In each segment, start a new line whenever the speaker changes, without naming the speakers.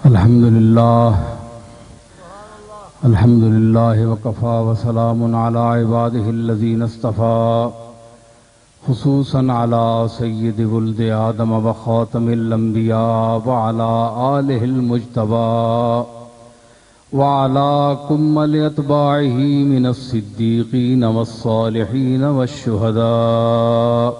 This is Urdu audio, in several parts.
الحمد لله وكفى وسلام على عباده الذين اصطفى خصوصا على سيد ولد آدم وخاتم الأنبياء وعلى آله المجتبى وعلى كمل أتباعه من الصديقين والصالحين والشهداء.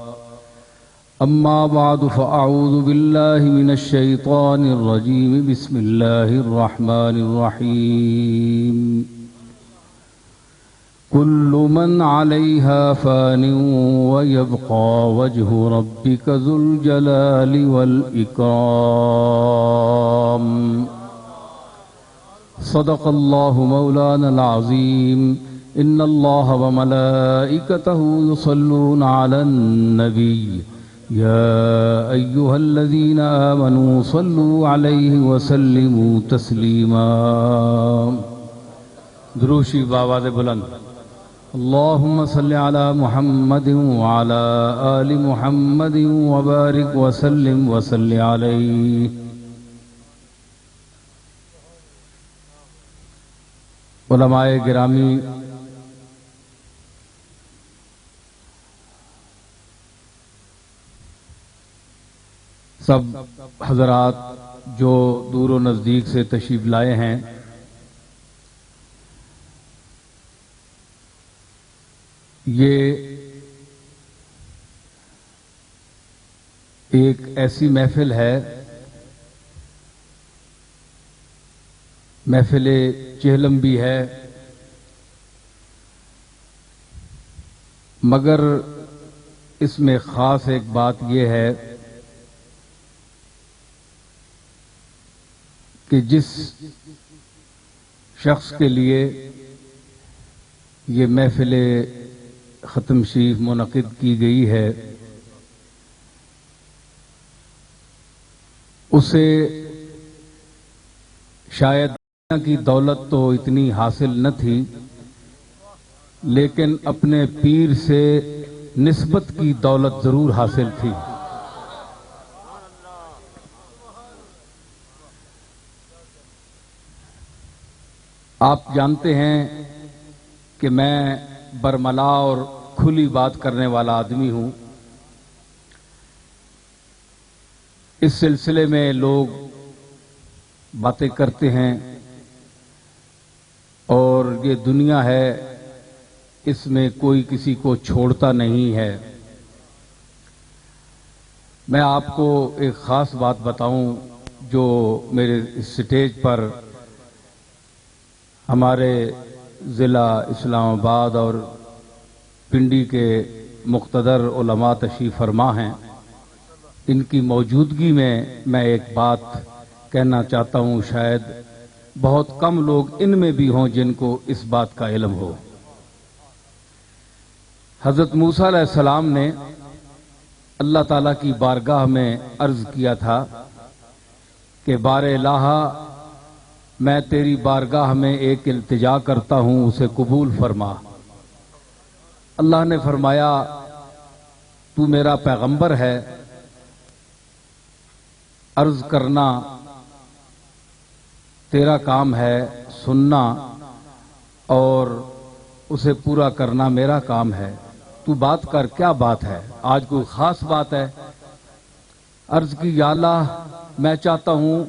أما بعد فأعوذ بالله من الشيطان الرجيم. بسم الله الرحمن الرحيم. كل من عليها فان ويبقى وجه ربك ذو الجلال والإكرام. صدق الله مولانا العظيم. إن الله وملائكته يصلون على النبي يا أيها الذين آمنوا صلوا عليه وسلموا تسليما. دروشی بآواز بلند. اللهم صل على محمد وعلى آل محمد وبارك وسلم وصل عليه. علماء گرامی، سب حضرات جو دور و نزدیک سے تشریف لائے ہیں، یہ ایک ایسی محفل ہے، محفل چہلم بھی ہے، مگر اس میں خاص ایک بات یہ ہے کہ جس شخص کے لیے یہ محفل ختم شریف منعقد کی گئی ہے، اسے شاید دنیا کی دولت تو اتنی حاصل نہ تھی، لیکن اپنے پیر سے نسبت کی دولت ضرور حاصل تھی. آپ جانتے ہیں کہ میں برملا اور کھلی بات کرنے والا آدمی ہوں. اس سلسلے میں لوگ باتیں کرتے ہیں اور یہ دنیا ہے، اس میں کوئی کسی کو چھوڑتا نہیں ہے. میں آپ کو ایک خاص بات بتاؤں جو میرے اسٹیج پر ہمارے ضلع اسلام آباد اور پنڈی کے مقتدر علماء تشریف فرما ہیں. ان کی موجودگی میں ایک بات کہنا چاہتا ہوں. شاید بہت کم لوگ ان میں بھی ہوں جن کو اس بات کا علم ہو. حضرت موسیٰ علیہ السلام نے اللہ تعالیٰ کی بارگاہ میں عرض کیا تھا کہ بار الہ، میں تیری بارگاہ میں ایک التجا کرتا ہوں، اسے قبول فرما. اللہ نے فرمایا تو میرا پیغمبر ہے، عرض کرنا تیرا کام ہے، سننا اور اسے پورا کرنا میرا کام ہے. تو بات کر، کیا بات ہے؟ آج کوئی خاص بات ہے؟ عرض کی یا اللہ، میں چاہتا ہوں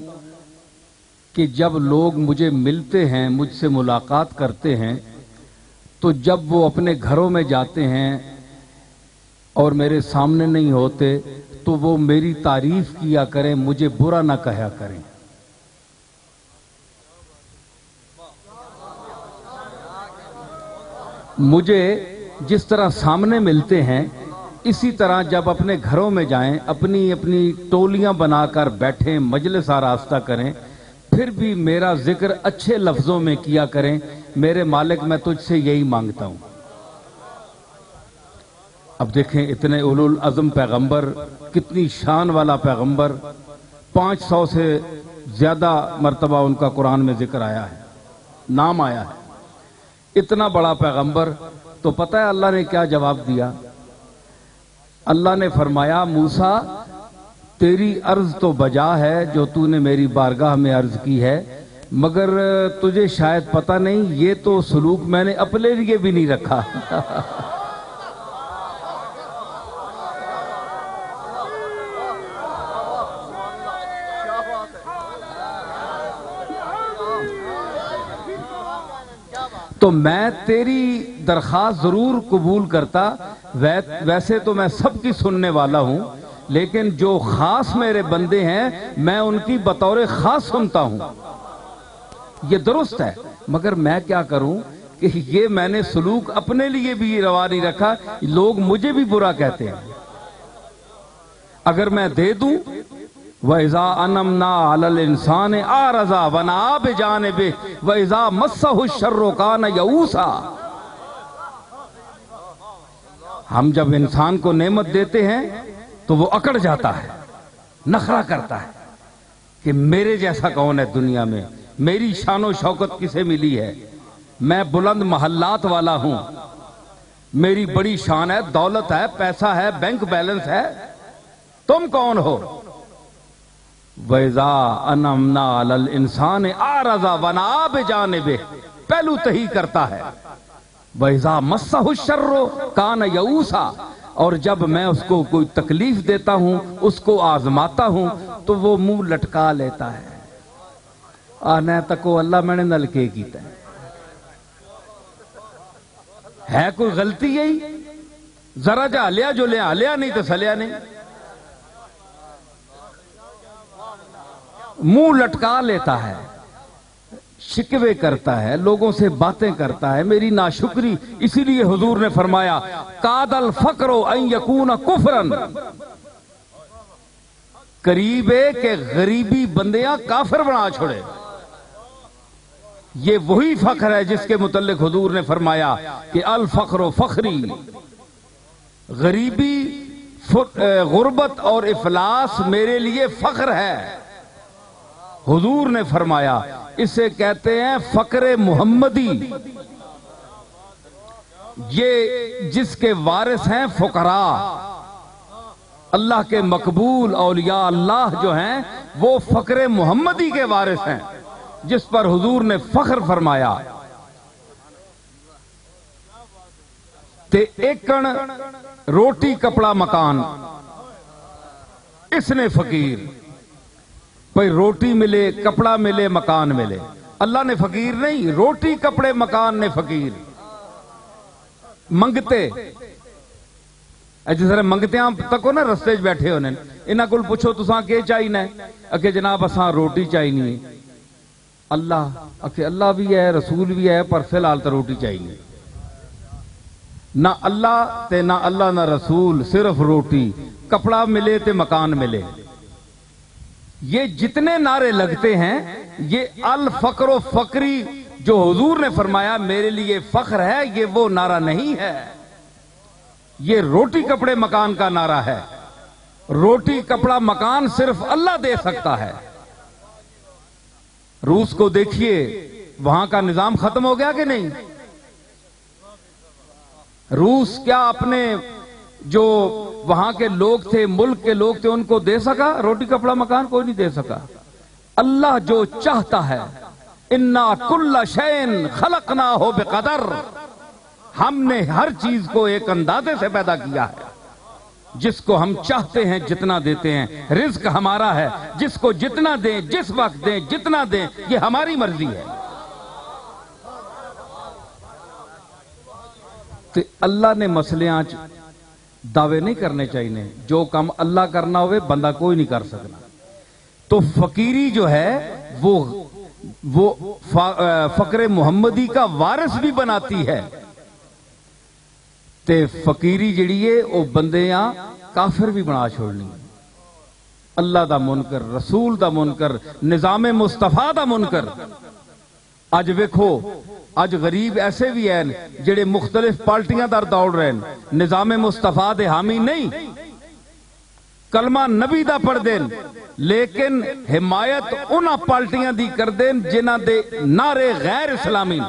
کہ جب لوگ مجھے ملتے ہیں، مجھ سے ملاقات کرتے ہیں، تو جب وہ اپنے گھروں میں جاتے ہیں اور میرے سامنے نہیں ہوتے تو وہ میری تعریف کیا کریں، مجھے برا نہ کہا کریں. مجھے جس طرح سامنے ملتے ہیں اسی طرح جب اپنے گھروں میں جائیں، اپنی اپنی ٹولیاں بنا کر بیٹھیں، مجلس آراستہ کریں، پھر بھی میرا ذکر اچھے لفظوں میں کیا کریں. میرے مالک، میں تجھ سے یہی مانگتا ہوں. اب دیکھیں اتنے اولو العزم پیغمبر، کتنی شان والا پیغمبر، 500 سے زیادہ مرتبہ ان کا قرآن میں ذکر آیا ہے، نام آیا ہے. اتنا بڑا پیغمبر، تو پتہ ہے اللہ نے کیا جواب دیا؟ اللہ نے فرمایا موسیٰ تیری عرض تو بجا ہے جو تو نے میری بارگاہ میں عرض کی ہے، مگر تجھے شاید پتہ نہیں یہ تو سلوک میں نے اپنے لیے بھی نہیں رکھا۔ تو میں تیری درخواست ضرور قبول کرتا، ویسے تو میں سب کی سننے والا ہوں، لیکن جو خاص میرے بندے ہیں میں ان کی بطور خاص سنتا ہوں، یہ درست ہے، مگر میں کیا کروں کہ یہ میں نے سلوک اپنے لیے بھی روا نہیں رکھا، لوگ مجھے بھی برا کہتے ہیں۔ اگر میں دے دوں وَإِذَا أَنَمْنَا عَلَى الْإِنسَانِ أَعْرَضَ وَنَأَىٰ بِجَانِبِهِ وَإِذَا مَسَّهُ الشَّرُّ كَانَ يَئُوسًا۔ ہم جب انسان کو نعمت دیتے ہیں تو وہ اکڑ جاتا ہے، نخرہ کرتا ہے کہ میرے جیسا کون ہے دنیا میں، میری شان و شوکت کسے ملی ہے، میں بلند محلات والا ہوں، میری بڑی شان ہے، دولت ہے، پیسہ ہے، بینک بیلنس ہے، تم کون ہو؟ وَإِذَا أَنَمْنَا عَلَى الْإِنسَانِ أَعْرَضَ وَنَأَىٰ بِجَانِبِهِ، پہلو تہی کرتا ہے۔ وَإِذَا مَسَّهُ الشَّرُّ كَانَ يَئُوسًا، اور جب میں اس کو کوئی تکلیف دیتا ہوں، اس کو آزماتا ہوں تو وہ منہ لٹکا لیتا ہے، آنے تکو اللہ میں نے نلکے کیتا ہے کوئی غلطی یہی؟ ذرا جا لیا جو لیا لیا نہیں تو سلیا نہیں، منہ لٹکا لیتا ہے، شکوے کرتا ہے، لوگوں سے باتیں کرتا ہے، میری ناشکری۔ اسی لیے حضور نے فرمایا کاد الفقر ان یکون کفرا، قریب ہے کہ غریبی بندیاں کافر بنا چھوڑے۔ یہ وہی فخر ہے جس کے متعلق حضور نے فرمایا کہ الفقر فخری، غریبی، غربت اور افلاس میرے لیے فخر ہے۔ حضور نے فرمایا اسے کہتے ہیں فقر محمدی، یہ جس کے وارث ہیں فقراء، اللہ کے مقبول اولیاء اللہ جو ہیں وہ فقر محمدی کے وارث ہیں، جس پر حضور نے فخر فرمایا۔ تے ایکن روٹی کپڑا مکان، اس نے فقیر، بھئی روٹی ملے، کپڑا ملے، مکان ملے، اللہ نے فقیر نہیں، روٹی کپڑے مکان نے فقیر۔ منگتے جس منگتے ہیں تک ہو نا رستے بیٹھے ہونے، انہاں کول پوچھو تساں کے چاہیے اکھے جناب اساں روٹی چاہیے، اللہ اکھے اللہ بھی ہے رسول بھی ہے پر فی الحال تو روٹی چاہیے، نہ اللہ تے نہ اللہ نہ رسول، صرف روٹی، کپڑا ملے تے مکان ملے۔ یہ جتنے نعرے لگتے ہیں یہ الفقر و فقری جو حضور نے فرمایا میرے لیے فخر ہے، یہ وہ نعرہ نہیں ہے، یہ روٹی کپڑے مکان کا نعرہ ہے۔ روٹی کپڑا مکان صرف اللہ دے سکتا ہے۔ روس کو دیکھیے، وہاں کا نظام ختم ہو گیا کہ نہیں؟ روس کیا اپنے جو وہاں کے لوگ تھے، ملک کے لوگ تھے، ان کو دے سکا روٹی کپڑا مکان؟ کوئی نہیں دے سکا۔ اللہ جو چاہتا ہے، انا کل شیء خلقناہ بقدر، ہم نے ہر چیز کو ایک اندازے سے پیدا کیا ہے، جس کو ہم چاہتے ہیں جتنا دیتے ہیں، رزق ہمارا ہے، جس کو جتنا دیں، جس وقت دیں، جتنا دیں، یہ ہماری مرضی ہے۔ تو اللہ نے مسئلے دعوے نہیں کرنے چاہیے، جو کام اللہ کرنا ہوئے بندہ کوئی نہیں کر سکنا۔ تو فقیری جو ہے وہ فقر محمدی کا وارث بھی بناتی ہے، تے فقیری جڑی ہے وہ بندیاں کافر بھی بنا چھوڑنی، اللہ دا منکر، رسول دا منکر، نظام مصطفیٰ دا منکر۔ اج ویکھو اج غریب ایسے بھی ہیں جڑے مختلف پارٹیاں در دوڑ رہے ہیں، نظام مصطفیٰ دے حامی نہیں، کلمہ نبی دا پڑھ دین، لیکن حمایت انہاں پارٹیاں دی کر دین جنہاں دے نعرے غیر اسلامی۔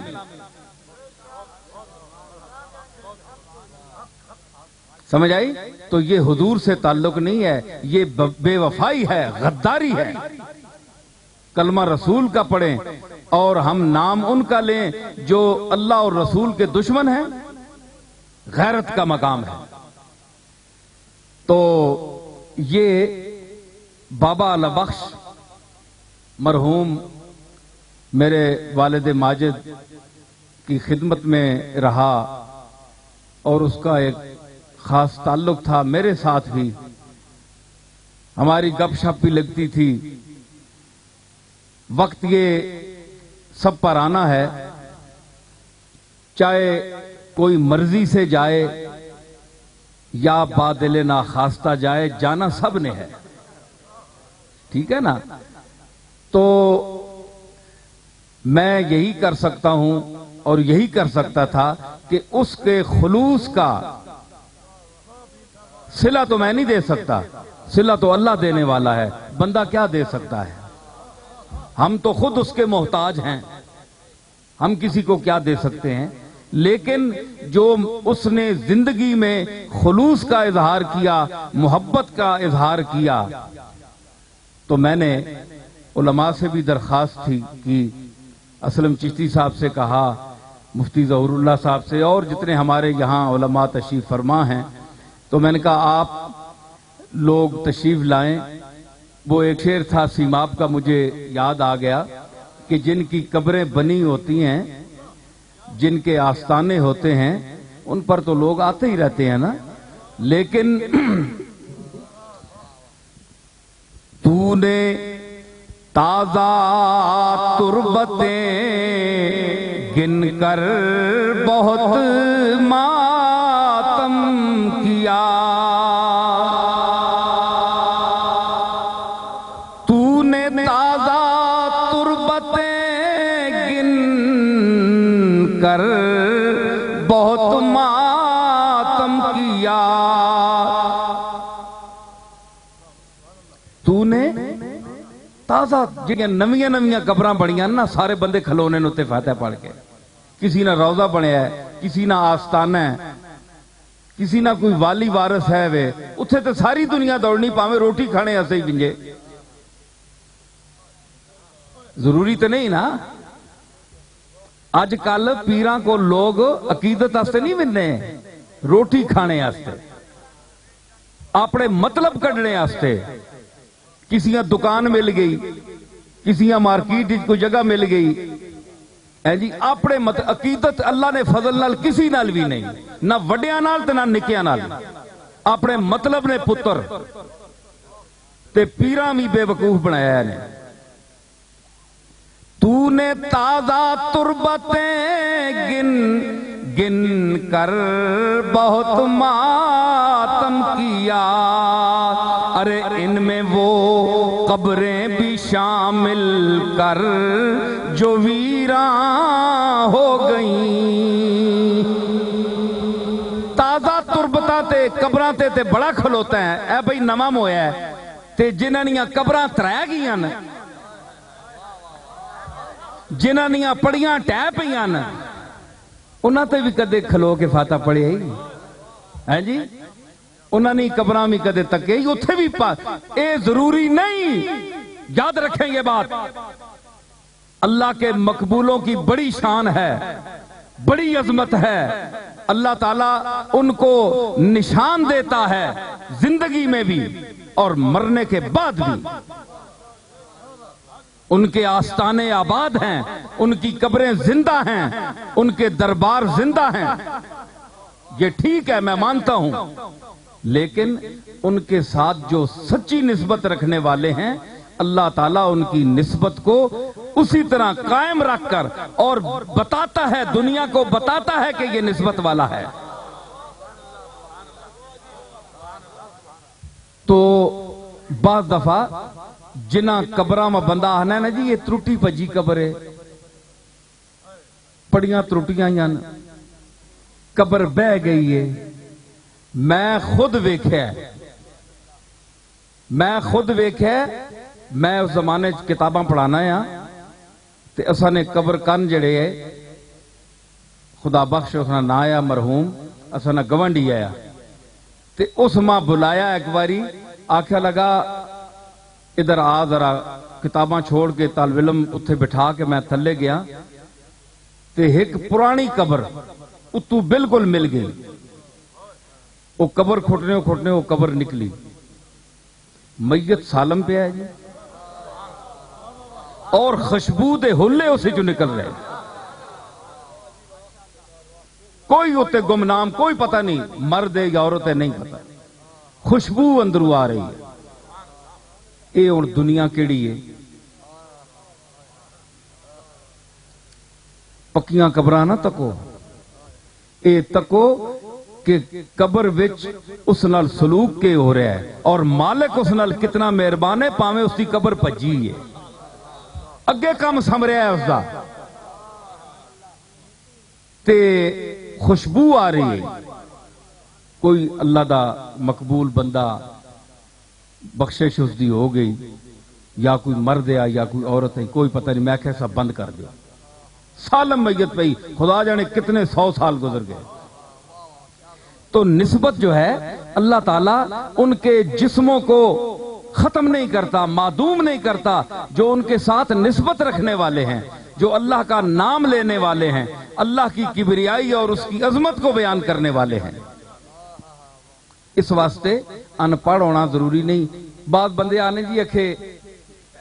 سمجھ آئی؟ تو یہ حضور سے تعلق نہیں ہے، یہ بے وفائی ہے، غداری ہے۔ کلمہ رسول کا پڑھیں اور ہم نام ان کا لیں جو اللہ اور رسول کے دشمن ہیں، غیرت کا مقام ہے۔ تو یہ بابا علی بخش مرحوم میرے والد ماجد کی خدمت میں رہا اور اس کا ایک خاص تعلق تھا میرے ساتھ بھی، ہماری گپ شپ بھی لگتی تھی۔ وقت یہ سب پر آنا ہے، چاہے کوئی مرضی سے جائے یا بادل ناخواستہ جائے، جانا سب نے ہے، ٹھیک ہے نا؟ تو میں یہی کر سکتا ہوں اور یہی کر سکتا تھا کہ اس کے خلوص کا صلہ تو میں نہیں دے سکتا، صلہ تو اللہ دینے والا ہے، بندہ کیا دے سکتا ہے؟ ہم تو خود اس کے محتاج ہیں، ہم کسی کو کیا دے سکتے ہیں؟ لیکن جو اس نے زندگی میں خلوص کا اظہار کیا، محبت کا اظہار کیا، تو میں نے علماء سے بھی درخواست تھی کہ اسلم چشتی صاحب سے کہا، مفتی ظہور اللہ صاحب سے، اور جتنے ہمارے یہاں علماء تشریف فرما ہیں، تو میں نے کہا آپ لوگ تشریف لائیں۔ وہ ایک شعر تھا سیماب کا، مجھے یاد آ گیا کہ جن کی قبریں بنی ہوتی ہیں، جن کے آستانے ہوتے ہیں، ان پر تو لوگ آتے ہی رہتے ہیں نا، لیکن تو نے تازہ تربتیں گن کر بہت ماتم کیا، تو نے تازہ تربتیں گن کر بہت ماتم کیا، تو نے تازہ جہاں نویاں نویاں قبراں بنیاں نا، سارے بندے کھلونے نتے فاتحہ پڑھ کے، کسی نہ روضہ بنیا ہے، کسی نہ آستانہ ہے، کسی نہ کوئی والی وارث ہے، وے اتھے تے ساری دنیا دوڑنی پاویں روٹی کھانے ایسے ہی بنجے، ضروری تو نہیں نا۔ آج کل پیراں کو لوگ عقیدت آستے نہیں بننے، روٹی کھانے آستے، اپنے مطلب کڈنے آستے، کسی دکان مل گئی، کسی مارکیٹ کوئی جگہ مل گئی، جی اپنے عقیدت اللہ نے فضل نال کسی نال بھی نہیں، نہ وڈیاں نال تے نہ نکیاں نال، اپنے مطلب نے پتر تے پیراں بھی بے وقوف بنایا نے۔ تو نے تازہ تربتیں گن گن کر بہت ماتم کیا، ارے ان میں وہ قبریں بھی شامل کر جو ویراں ہو گئیں۔ تازہ تربتاں تے قبراں تے بڑا کھلوتا ہے، اے بھئی نواں مویا ہے تے جنہاں دیاں قبراں ترائے گئیاں نے، جنہاں دیاں پڑیاں ٹہ پیاں نے، انہاں تے بھی کدے کھلو کے فاتحہ پڑھے ہی ہے جی، انہاں نے قبراں بھی کدے تکے ہی اتھے بھی اے ضروری نہیں، یاد رکھیں یہ بات، اللہ کے مقبولوں کی بڑی شان ہے، بڑی عظمت ہے، اللہ تعالیٰ ان کو نشان دیتا ہے زندگی میں بھی اور مرنے کے بعد بھی، ان کے آستانے آباد ہیں، ان کی قبریں زندہ ہیں، ان کے دربار زندہ ہیں، یہ ٹھیک ہے میں مانتا ہوں، لیکن ان کے ساتھ جو سچی نسبت رکھنے والے ہیں، اللہ تعالیٰ ان کی نسبت کو اسی طرح قائم رکھ کر اور بتاتا ہے، دنیا کو بتاتا ہے کہ یہ نسبت والا ہے۔ تو بعض دفعہ جنہ قبراں میں بندہ آنا ہے نا جی یہ ترٹی پجی قبر ہے، پڑیاں ترٹیاں یان قبر بہ گئی ہے، میں خود ویکھیا میں اس زمانے کتاباں پڑھانا ہے تے اساں نے قبر کن جڑے ہے خدا بخش اس نا آیا مرحوم اساں نا گوانڈی آیا تے اس ماں بلایا ایک باری، آکھیا لگا ادھر آ ذرا، کتاباں چھوڑ کے طالب علم اتھے بٹھا کے میں تھلے گیا تے ایک پرانی قبر اتو بالکل مل گئی، وہ قبر کھٹنے وہ قبر نکلی، میت سالم پہ ہے جی، اور خوشبو دے ہلے اسے جو نکل رہے، کوئی ہوتے گمنام، کوئی پتہ نہیں مرد ہے یا عورت ہے، نہیں پتہ، خوشبو اندرو آ رہی ہے۔ اے اور دنیا کیڑی ہے؟ پکیاں قبراں نہ تکو، اے تکو کہ قبر وچ اس نال سلوک کے ہو رہا ہے، اور مالک اس نال کتنا مہربان ہے، پاویں اس دی قبر بھجی ہے، اگے کام سم رہا ہے اس دا، تے خوشبو آ رہی ہے، کوئی اللہ دا مقبول بندہ بخشش اس دی ہو گئی، یا کوئی مرد ہے یا کوئی عورت ہے، کوئی پتہ نہیں، میں کہ سب بند کر دیا، سالم میت پئی، خدا جانے کتنے 100 سال گزر گئے۔ تو نسبت جو ہے اللہ تعالیٰ ان کے جسموں کو ختم نہیں کرتا، معدوم نہیں کرتا، جو ان کے ساتھ نسبت رکھنے والے ہیں، جو اللہ کا نام لینے والے ہیں، اللہ کی کبریائی اور اس کی عظمت کو بیان کرنے والے ہیں۔ اس واسطے ان پڑھ ہونا ضروری نہیں۔ بعض بندے آنے جی اکھے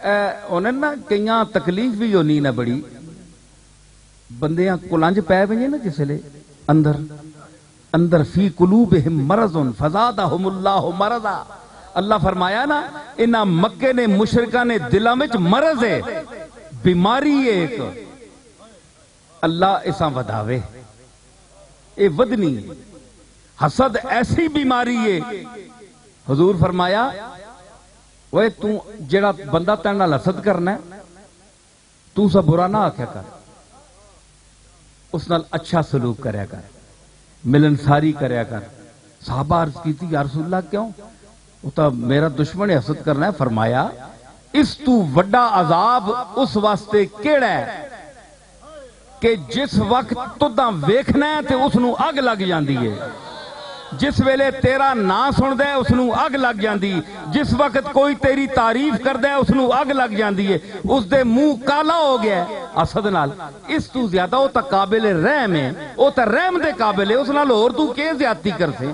انہیں نا کئیاں تکلیف بھی ہونی نہ بڑی، بندیاں کلنج پہ بجے نا جس لے اندر فی قلوبہم مرض فزادہم اللہ مرضا، اللہ فرمایا نا انہاں مکے نے مشرکہ نے دلہ میں مرض ہے، بیماری ہے ایک، اللہ اساں وداوے، اے ودنی ہے، حسد ایسی بیماری ہے۔ حضور فرمایا وہ تو جڑا بندہ تیرے نال حسد کرنا ہے تو سا برا نہ آکھیا کر، اس نال اچھا سلوک کریا کر، ملنساری کریا کر۔ صحابہ عرض کی تھی یا رسول اللہ کیوں؟ وہ تو میرا دشمن حسد کرنا ہے، فرمایا اس تو وڈا عذاب اس واسطے کیڑا ہے کہ جس وقت تو دا ویکھنا ہے تے اس نو اگ لگ جاندی ہے، جس ویلے تیرا نا سن دے اس نو اگ لگ جاندی، جس وقت کوئی تیری تعریف کر دے اس نو اگ لگ جاندی ہے، اس دے منہ کالا ہو گیا ہے حسد نال۔ اس تو زیادہ وہ تا قابل رحم ہے، وہ تا رحم دے قابل ہے، اس نال اور تو کی زیادتی کر سے؟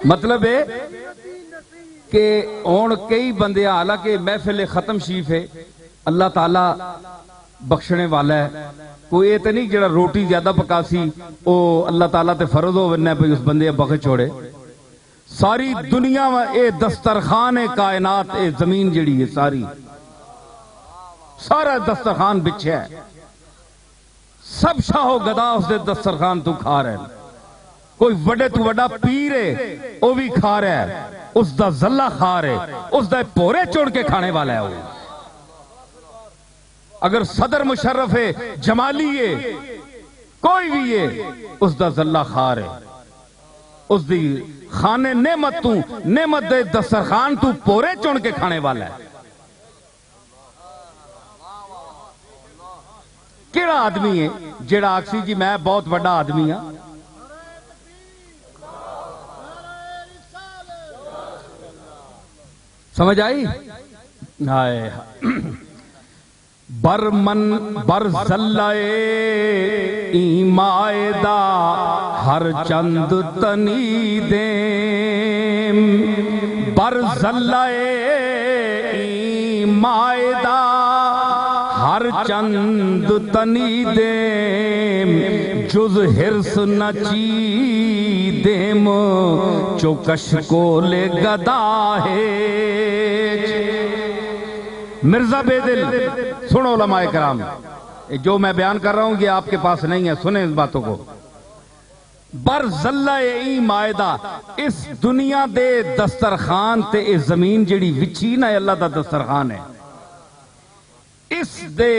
مطلب ہے کہ اون کئی بندے حالانکہ محفل ختم شیف ہے، اللہ تعالیٰ بخشنے والا ہے، کوئی یہ تو نہیں جڑا روٹی زیادہ پکاسی او اللہ تعالیٰ تے فرض ہو ورنہ پہ اس بندے بخش چھوڑے۔ ساری دنیا میں اے دسترخوان کائنات، اے زمین جڑی ہے ساری، سارا دسترخوان بچھے ہے، سب شاہو گدا اس دے دسترخوان تو کھا رہے ہیں، کوئی وڈے تو وڈا پیر ہے وہ بھی کھا رہا ہے، اس دا زلہ کھا رہے، اس دا پورے چوڑ کے کھانے والا ہے وہ۔ اگر صدر مشرف ہے، جمالی ہے، کوئی بھی ہے، اس دا زلہ کھا رہے، اس دی خانے نعمت تو، نعمت دے دسترخوان تو پورے چوڑ کے کھانے والا ہے۔ کیڑا آدمی ہے جیڑا آکسی جی میں بہت بڑا آدمی ہاں؟ سمجھ آئی؟ بر زلائے ایمائے دا ہر چند تنی دیم، بر زلائے ایمائے دا ہر چند تنی دیم، جز حرص نہ چی دیم چوکش کو لے گدا ہے۔ مرزا بے دل، سنو علماء کرام، جو میں بیان کر رہا ہوں یہ آپ کے پاس نہیں ہے، سنیں اس باتوں کو۔ بر زلہ ای مائدہ، اس دنیا دے دسترخان تے اس زمین جڑی وچھی نہ اللہ دا دسترخان ہے، اس دے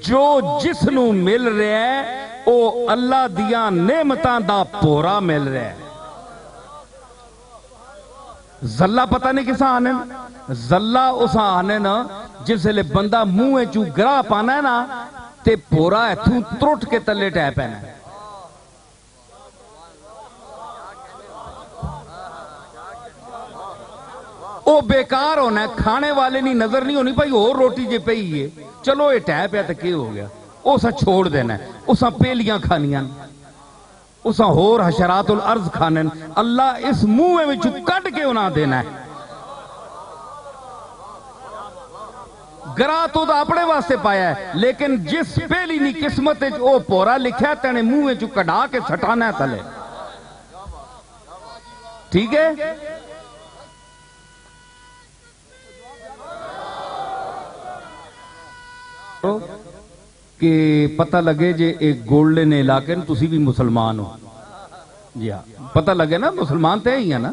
جو جس نو مل رہا ہے او اللہ دیاں نعمتاں دا پورا مل رہا ہے۔ زلہ پتہ نہیں کسا آنے زلہ اسا آنے نا جس لئے بندہ منہ چو گرا پانا ہے نا تے پورا ایتھوں ترٹ کے تلے ٹے پہنا ہے او بیکار ہونا ہے کھانے والے نہیں نظر نہیں ہونی بھائی اور روٹی جے پہ ہی ہے چلو یہ ٹے پہ تک ہو گیا اسا چھوڑ دینا ہے اسا پیلیاں کھانیاں اسا ہور حشرات الارض کھانن اللہ اس منہ میں جو کٹ کے انہاں دینا ہے گرا تو دا اپنے واسطے پایا ہے لیکن جس پہلی نہیں قسمت او پورا لکھا ہے تینے منہ میں جو کڑا کے سٹانا ہے تلے ٹھیک ہے کہ پتہ لگے جے ایک گولڈن علاقے نے تسی بھی مسلمان ہو جی ہاں پتہ لگے نا مسلمان تے ہی ہے نا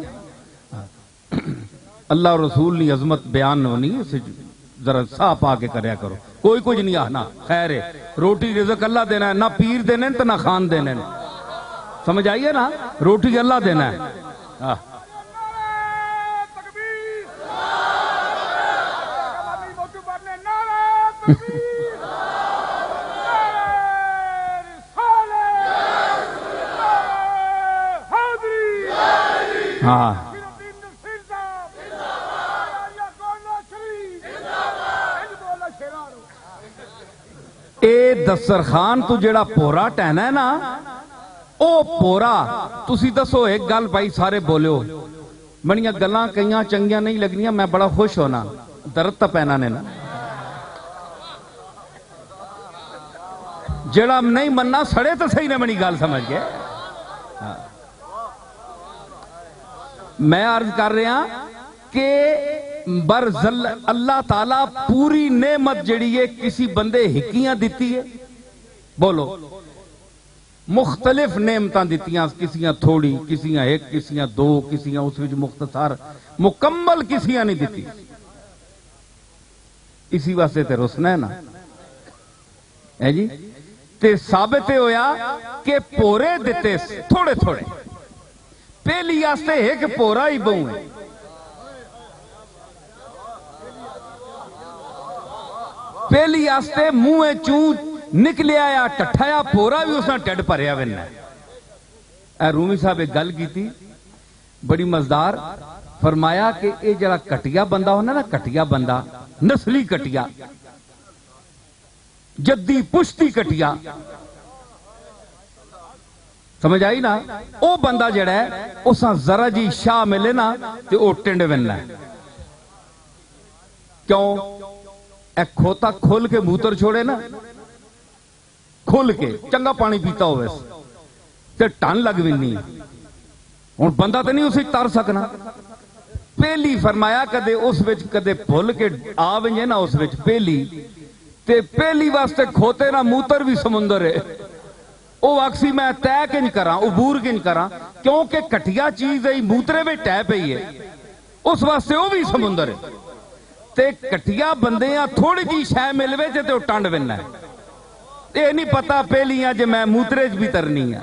اللہ اور رسول نے عظمت بیان ہونی ہے ذرا صاف آ کے کریا کرو کوئی کچھ نہیں آنا خیر ہے روٹی رزق اللہ دینا ہے نہ پیر دینے تو نہ خان دینے سمجھ آئیے نا روٹی اللہ دینا ہے ہاں اے دسترخوان تو جڑا پورا ٹہنا ہے نا او پورا تسی دسو ایک گل بھائی سارے بولے ہو منیاں گلاں کئیاں چنگیاں نہیں لگنیاں میں بڑا خوش ہونا درد تا پہنا نے نا جڑا نہیں مننا سڑے تو صحیح نے منی گال سمجھ گئے میں عرض کر رہا کہ اللہ تعالیٰ پوری نعمت جڑی ہے کسی بندے ہکیاں دیتی ہے بولو مختلف نعمتاں دیتیاں کسیاں تھوڑی کسیاں ایک کسیاں دو کسیاں اس وچ مختصر مکمل کسیاں نہیں دیتی اسی واسطے تے رسنا ہے نا ہے جی تے ثابت ہویا کہ پورے دیتے تھوڑے تھوڑے پہلی آستے ایک پورا ہی بہوں ہے پہلی آستے منہ چون نکلیا یا ٹٹھایا پورا بھی اس نے ٹیڈ پریا وینا اے رومی صاحب ایک گل کی تھی بڑی مزدار فرمایا کہ اے جڑا کٹیا بندہ ہونا نا کٹیا بندہ نسلی کٹیا جدی پشتی کٹیا سمجھ آئی نا او بندہ جڑا ہے اساں ذرا جی شاہ ملے نا تے او ٹنڈ وینا ہے کیوں ایک کھوتا کھول کے موتر چھوڑے نا کھول کے چنگا پانی پیتا ہو ویسے تے ٹان لگ وینی ہن بندہ تے نہیں اسے تر سکنا پہلی فرمایا کدے اس وچ کدے بھول کے آ ونجے نا اس وچ پہلی تے پہلی واسطے کھوتے نا موتر بھی سمندر ہے او اکسی میں طے کنج کراں عبور کنج کراں کیونکہ کٹیا چیز ہے موترے میں ٹے پئی ہے اس واسطے او بھی سمندر ہے تے کٹیا بندیاں تھوڑی جی شے ملوے تے او ٹانڈ وینا ہے اے نہیں پتا پہلیاں جے میں موترے بھی ترنی ہے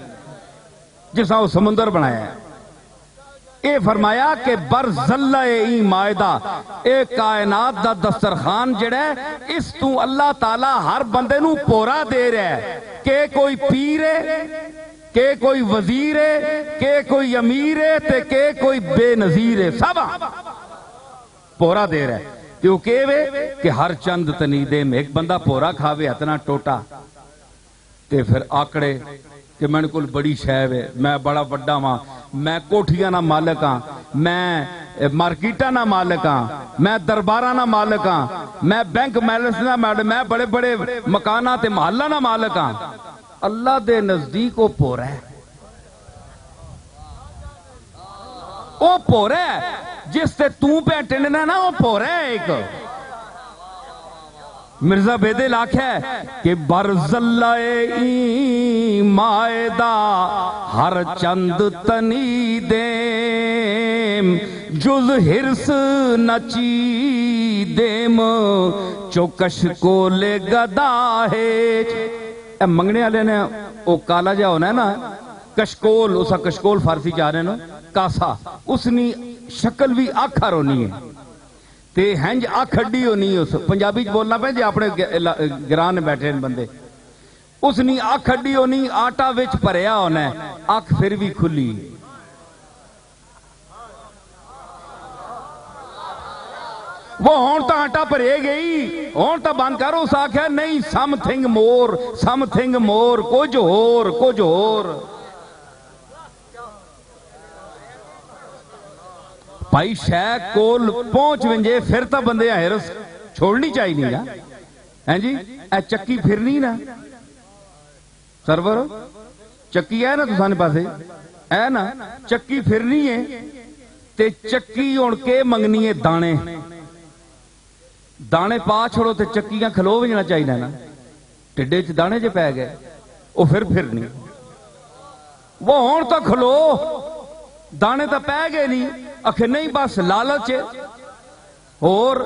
جسا وہ سمندر بنایا ہے اے فرمایا کہ برزلہ ای مائدہ اے کائنات دا دسترخوان جڑا ہے اس تو اللہ تعالیٰ ہر بندے نو پورا دے رہا ہے کہ کوئی پیر ہے کہ کوئی وزیر ہے کہ کوئی امیر ہے تے کہ کوئی بے نظیر ہے سب پورا دے رہا ہے کیوں کہ ہر چند تنیدے میں ایک بندہ پورا کھاوے اتنا ٹوٹا تے پھر آکڑے کہ میں نے کل بڑی شہر ہے میں بڑا بڑا ماں میں کوٹھیاں نہ مالک ہاں میں مارکیٹا نہ مالک ہاں میں دربارہ نہ مالک ہاں میں بینک میلنس نہ مالک میں بڑے بڑے مکانات محلہ نہ مالک ہاں اللہ دے نزدیک وہ پورا ہے وہ پورا ہے جس سے تو پہ ٹنڈنا نا وہ پورا ہے ایک مرزا بیدے لاکھ ہے کہ برزلہ ای مائدہ ہر چند تنی دیم جز ہرس نچی دیم چوکش کو لے گدا ہے منگنے والے نے وہ کالا جا ہونا ہے نا کشکول اسا کشکول فارسی چاہ رہے نا کاسا اس نے شکل بھی اکھ ہونی ہے تے ہنج اکھ اڈی ہونی اس پنجابی بولنا پہ جی اپنے گران بیٹھے بندے اس نی اکھ اڈی ہونی آٹا وچ بھریا ہونا ہے اکھ پھر بھی کھلی وہ ہون تا آٹا بھرے گئی ہون تا بند کرو اس آکھیا نہیں سم تھنگ مور کچھ ہور بھائی شے کول پہنچ ونجے پھر تا بندے حیرت چھوڑنی چاہیے نا ہیں جی اے چکی پھرنی نا سرور چکی ہے نا تسانے پاسے ہے نا چکی پھرنی ہے تے چکی ہن کے منگنی ہے دانے پا چھوڑو تے چکیاں کھلو وجنا چاہیے نا ٹڈے چ دانے پی گئے وہ پھرنی وہ ہون تو کھلو دانے تو پی گئے نہیں آخر نہیں بس لالچ اور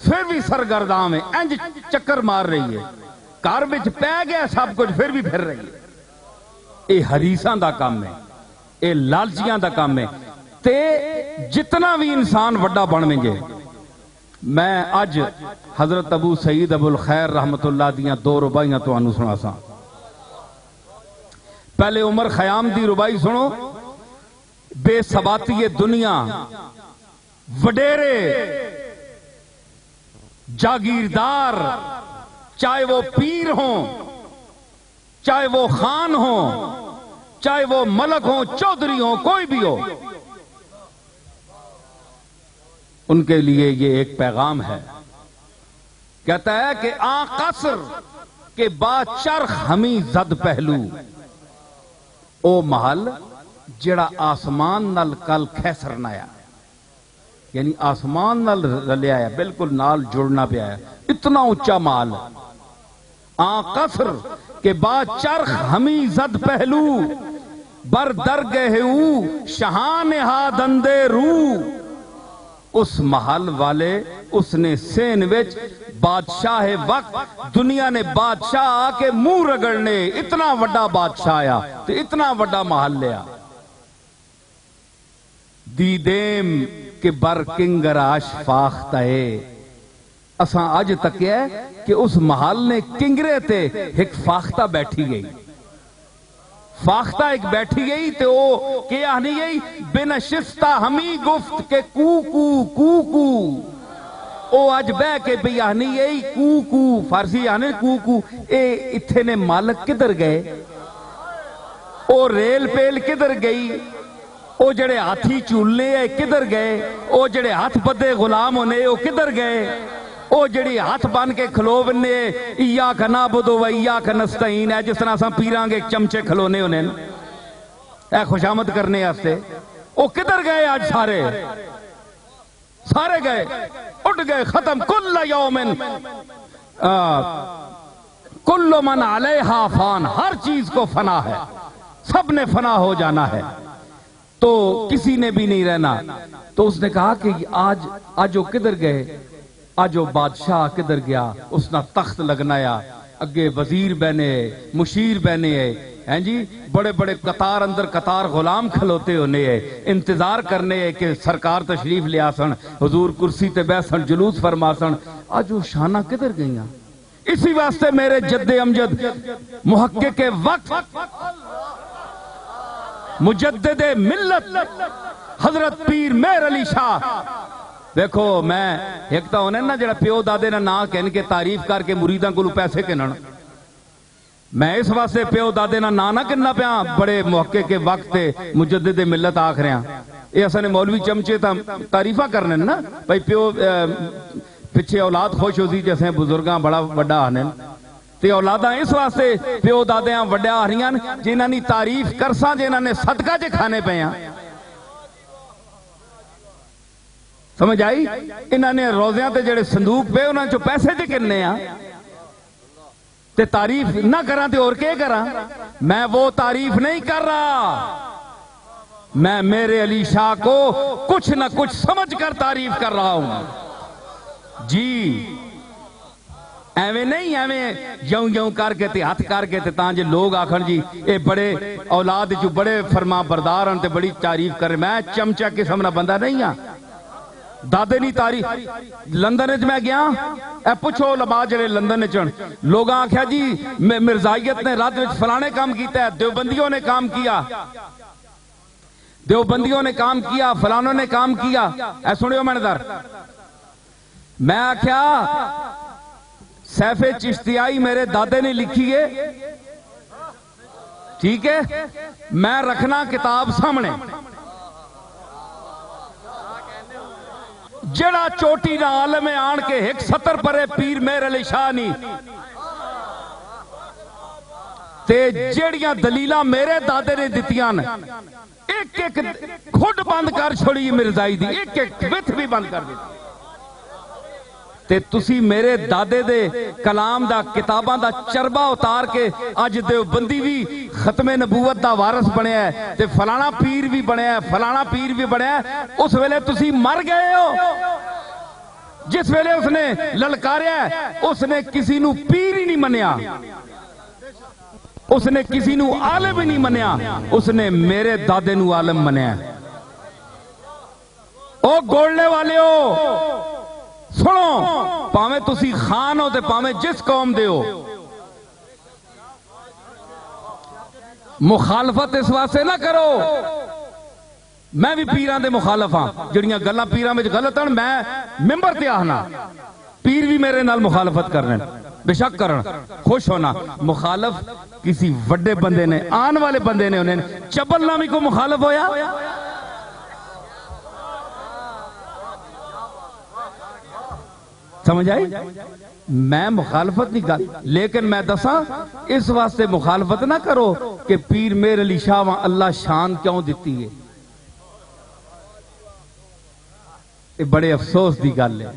پھر بھی سرگرداں میں انج چکر مار رہی ہے گھر وچ پی گیا سب کچھ پھر بھی پھر رہی ہے یہ حریصاں دا کام ہے یہ لالچیاں دا کام ہے تے جتنا بھی انسان وڈا بن وجے میں اج حضرت ابو سعید ابو الخیر رحمت اللہ دیاں 2 ربائیاں تو آنو سنا سا پہلے عمر خیام دی ربائی سنو بے ثباتی دنیا وڈیرے جاگیردار چاہے وہ پیر ہوں چاہے وہ خان ہوں چاہے وہ ملک ہوں چودھری ہوں کوئی بھی ہو ان کے لیے یہ ایک پیغام ہے کہتا ہے کہ آ قصر کے بعد چرخ ہمیں زد پہلو او محل جڑا آسمان نال کل خیسر نایا یعنی آسمان نال رلیا ہے بالکل نال جڑنا پیا ہے اتنا اونچا محل آ قصر کے بعد چرخ ہمیں زد پہلو بر در گئے شہان ہا دندے رو اس محل والے اس نے سین وچ بادشاہ وقت دنیا نے بادشاہ آ کے منہ رگڑنے اتنا وڈا بادشاہ آیا تو اتنا وڈا محل لیا دیدیم کہ بر کنگراش فاختہ اساں آج تک ہے کہ اس محل نے کنگرے تے ایک فاختہ بیٹھی گئی فاختہ ایک بیٹھی گئی تو وہ کیا نہیں گئی بنشستہ ہمیں گفت کہ کو او آج بے کے بھی آنی گئی کو فارسی آنے کو اے اتھے نے مالک کدھر گئے او ریل پیل کدھر گئی او جڑے ہاتھی چولنے ہیں کدھر گئے او جڑے ہاتھ بدے غلام ہونے او کدھر گئے او جڑی ہاتھ بان کے کھلونے ایاک نعبد و ایاک نستعین ہے جس طرح سا پیران کے چمچے کھلونے ہونے اے خوشامد کرنے آستے او کدھر گئے آج سارے گئے اٹھ گئے ختم کل یومن کل من علیہا فان ہر چیز کو فنا ہے سب نے فنا ہو جانا ہے تو کسی نے بھی نہیں رہنا تو اس نے کہا کہ آج وہ کدھر گئے آج وہ بادشاہ کدھر گیا اس نے تخت لگنایا اگے وزیر بہنے مشیر بہنے ہیں جی بڑے بڑے قطار اندر قطار غلام کھلوتے ہونے ہیں انتظار کرنے ہیں کہ سرکار تشریف لے آسن حضور کرسی تے بیسن جلوس فرماسن آج وہ شانہ کدھر گئیاں اسی واسطے میرے جد امجد محقق کے وقت مجدد ملت حضرت پیر مہر علی شاہ دیکھو میں ایک تا ہونے نا جڑا پیو دادے نا کہن کے تعریف کر کے مریداں کو پیسے کنن میں اس واسطے پیو دادے نا کننا پیا بڑے محقق کے وقت مجدد ملت آکھ رہے ہیں یہ اصلا نے مولوی چمچے تا تعریفہ کرنے نا بھائی پیو پچھے اولاد خوش ہوتی جیسے بزرگاں بڑا وڈا آنے تے اولاداں اس واسطے پیو دادیاں وڈا آ رہی ہیں جنہاں نے تعریف کرساں جنہاں نے صدقہ جے کھانے پہ ہیں سمجھ آئی انہاں نے روزیاں تے جڑے صندوق پہ انہاں چو پیسے جے کرنے ہیں تے تعریف نہ کراں تے اور کیا کراں میں وہ تعریف نہیں کر رہا میں میرے علی شاہ کو کچھ نہ کچھ سمجھ کر تعریف کر رہا ہوں جی ایویں نہیں ایویں یوں یوں کر کے تے ہاتھ کر کے تے تاں جے لوگ آکھن جی اے بڑے اولاد جو بڑے فرما بردار ہن تے بڑی تعریف کر میں چمچا قسم دا بندہ نہیں ہاں دادے نہیں تعریف لندن وچ میں گیا اے پوچھو علماء جڑے لندن وچ لوگ آکھیا جی مرزائیت نے رد وچ فلانے کام کیتا ہے دیوبندیوں نے کام کیا دیوبندیوں نے کام کیا فلانوں نے کام کیا اے سنیو منظر میں آکھیا سیف چشتیائی میرے دادے نے لکھی ہے ٹھیک ہے میں رکھنا کتاب سامنے جڑا چوٹی نہ عالم آن کے ایک 70 پرے پیر مہر علی شاہ نہیں تے جڑیاں دلیلاں میرے دادے نے دتیاں ایک ایک کھڈ بند کر چھوڑی مرزائی دی ایک ایک وتھ بھی بند کر دی تے تسی میرے دادے دے کلام دا کتاباں دا چربا اتار کے اج دیوبندی بھی ختم نبوت دا وارث بنیا ہے تے فلانا پیر بھی بنیا ہے فلانا پیر بھی بنیا ہے اس ویلے تسی مر گئے ہو جس ویلے اس نے للکاریا ہے اس نے کسی نو پیر ہی نہیں منیا اس نے کسی نو عالم ہی نہیں منیا اس نے میرے دادے نو عالم منیا او گولنے والے ہو سنو پاویں تسی خان ہو تے پاویں جس قوم دے ہو مخالفت اس واسطے نہ کرو میں بھی پیران دے مخالف ہاں جڑیاں گلاں پیران میں غلط ہیں میں ممبر تے آہنا پیر بھی میرے نال مخالفت کرنے بے شک کرن خوش ہونا مخالف کسی وڈے بندے نے آن والے بندے نے انہیں چبل نامی کو مخالف ہویا سمجھ آئی میں مخالفت نہیں کر لیکن میں دساں اس واسطے مخالفت نہ کرو کہ پیر مہر علی شاہ وہاں اللہ شان کیوں دیتی ہے یہ بڑے افسوس دی گل ہے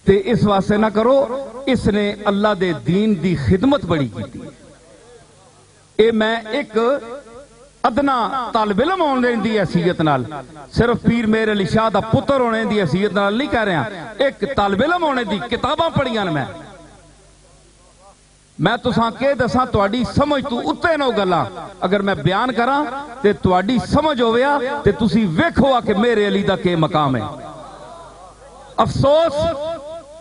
تے اس واسطے نہ کرو اس نے اللہ دے دین دی خدمت بڑی کی تھی اے میں ایک ادنا طالب علم ہونے دی حیثیت نال صرف پیر مہر علی شاہ دا پتر ہونے دی حیثیت نال نہیں کہہ رہے ہیں ایک طالب علم ہونے دی کتاباں پڑھیاں میں تساں کے دساں تواڈی سمجھ تو اتے نو گلاں اگر میں بیان کراں تے تواڈی سمجھ ہویا تے تسی ویکھو کہ میرے علی دا کے مقام ہے افسوس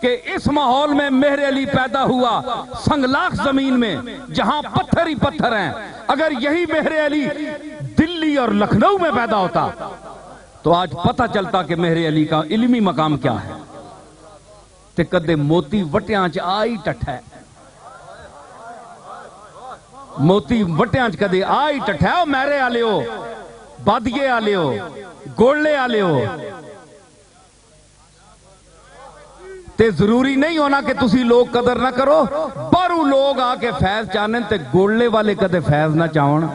کہ اس ماحول میں مہر علی پیدا ہوا سنگلاخ زمین میں جہاں پتھر ہی پتھر ہیں اگر یہی مہر علی دلی اور لکھنؤ میں پیدا ہوتا تو آج پتہ چلتا کہ مہر علی کا علمی مقام کیا ہے تے کدے موتی وٹیاں چ آئی ٹٹھا ہے موتی وٹیاں چ کدے آئی ٹٹھا ہے میرے آلے ہو بادیے آلے ہو گولے آلے ہو تے ضروری نہیں ہونا کہ تسی لوگ قدر نہ کرو بارو لوگ آ کے فیض چاہنے تے گولے والے کدے فیض نہ چاہون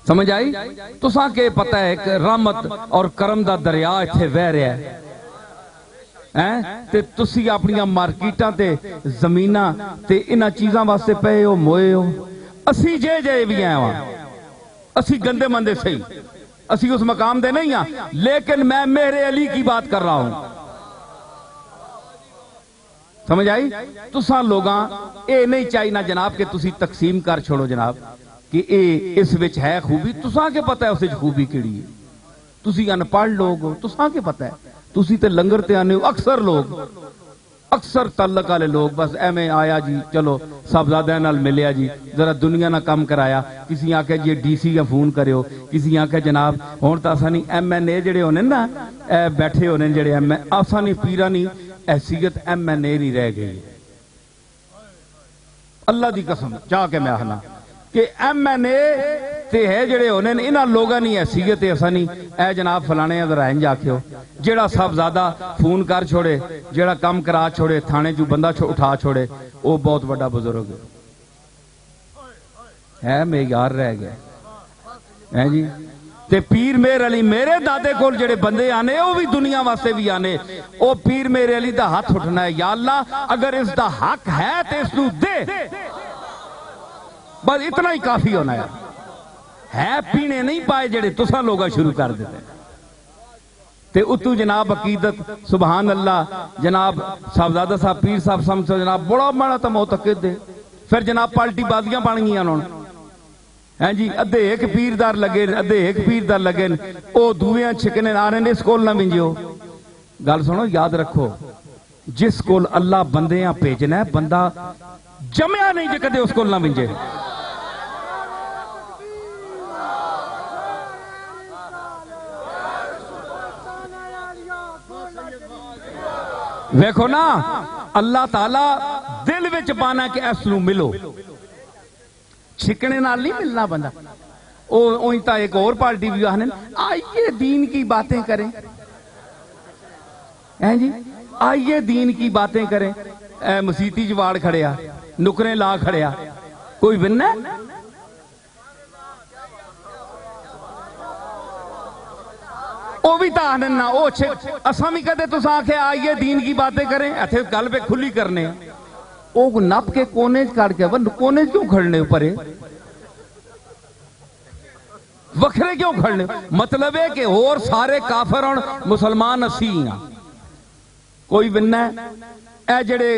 سمجھ آئی تو ساں کے پتہ ہے کہ رحمت اور کرم دا دریا اتھے وہ رہا ہے تے تسی اپنی مارکیٹاں تے زمیناں تے انہاں چیزاں واسطے پے ہو موئے ہو اسی جے بھی ہیں وہاں اسی گندے مندے صحیح اسی اس مقام دے نہیں ہیں لیکن میں مہر علی کی بات کر رہا ہوں سمجھ آئی تساں لوگاں اے نہیں چاہینا جناب کہ تسی تقسیم کر چھوڑو جناب کہ اے اس وچ ہے خوبی تساں کے پتہ ہے اس وچ خوبی کیڑی ہے تسی ان پڑھ لوگ ہو تساں کے پتہ ہے تسی تے لنگر تے آنے ہو اکثر لوگ اکثر تعلق والے لوگ بس ایویں آیا جی چلو صاحبزادہ نال ملیا جی ذرا دنیا نہ کم کرایا کسی آکھے جی ڈی سی کا فون کریو کسی آکھے جناب ہون تا اساں نہیں ایم این اے جڑے ہونے نا بیٹھے ہونے جڑے ایم این اساں نہیں پیرا نہیں حیثیت ایم این اے نہیں رہ گئی اللہ دی قسم چاہ کے میں آخنا کہ ایم این اے تے ہے جڑے ہونے انہاں لوگاں نہیں حیثیت اساں نہیں اے جناب فلانے ادھر آئیں جا کے ہو جیڑا صاحبزادہ فون کر چھوڑے جیڑا کام کرا چھوڑے تھانے جو بندہ اٹھا چھوڑے وہ بہت بڑا بزرگ ہے میں یار رہ گیا ہے جی تے پیر مہر علی میرے دادے کول جڑے بندے آنے وہ بھی دنیا واسطے بھی آنے او پیر مہر علی دا ہاتھ اٹھنا ہے یا اللہ اگر اس دا حق ہے تے اس نو دے بس اتنا ہی کافی ہونا ہے پینے نہیں پائے جڑے تساں لوگا شروع کر دیتے تے اتو جناب عقیدت سبحان اللہ جناب صاحبزادہ صاحب پیر صاحب سمجھو جناب بڑا بڑا تو معتقد دے پھر جناب پالٹی بازیاں بن گئی انہوں ہیں جی ادھے ایک پیردار لگے ادھے ایک پیردار لگے او دویاں چھکنے آنے نے اس کول نہ بنجیو گل سنو یاد رکھو جس کول اللہ بندیاں بھیجنا ہے بندہ جمعہ نہیں جے کدے اس کول نہ بنجے ویکھو نا اللہ تعالیٰ دل وچ پانا کہ اس نو ملو چھکنے نال نہیں ملنا بندہ اوہی تا ایک اور پارٹی بھی آنے آئیے دین کی باتیں کریں ہیں جی آئیے دین کی باتیں کریں اے مسیتی جواڑ کھڑیا نکریں لا کھڑیا کوئی بننا ہے او بھی تا آنے نا او چھک اسامی کہتے تو ساکھے آئیے دین کی باتیں کریں ایتھے گل پہ کھلی کرنے او نپ کے کونیج کار کے کونیج کیوں کھڑنے پرے وکھرے کیوں کھڑنے مطلب ہے کہ اور سارے کافر اور مسلمان اسی ہیں کوئی بننا ہے اے جڑے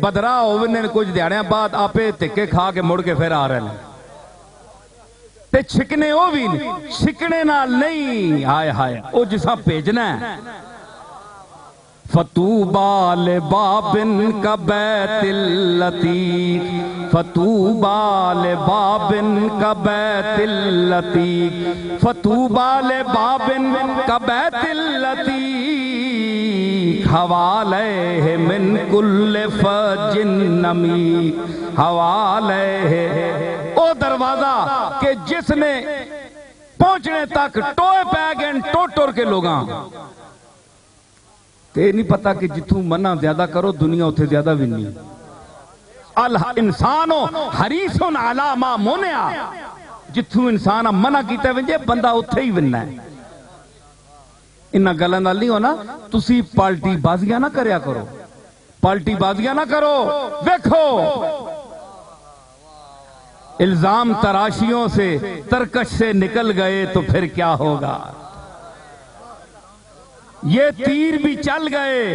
بدرا ہو بننے کچھ دیاڑیاں بعد آپے تکے کھا کے مڑ کے پھر آ رہے ہیں تے چھکنے ہو بھی نہیں چھکنے نال نہیں ہائے ہائے او جسا پیجنا ہے فتوبا لباب کا بیت اللطیق فتوبا لباب کا بیت اللطیق فتوبا لباب کا بیت اللطیق حوالے من کل فج نمیق حوالے او دروازہ کہ جس نے پہنچنے تک ٹوئے پیگن ٹوٹر کے لوگاں تے نہیں پتا کہ جتوں منع زیادہ کرو دنیا اتھے زیادہ بھی نہیں انسانو حریصن علی ما منع جتوں انسان منع کیتے ونجے بندہ اتھے ہی وننا ہے انہا گلہ نال نہیں ہونا تسی پالٹی بازیاں نہ کریا کرو پالٹی بازیاں نہ کرو دیکھو الزام تراشیوں سے ترکش سے نکل گئے تو پھر کیا ہوگا یہ تیر بھی چل گئے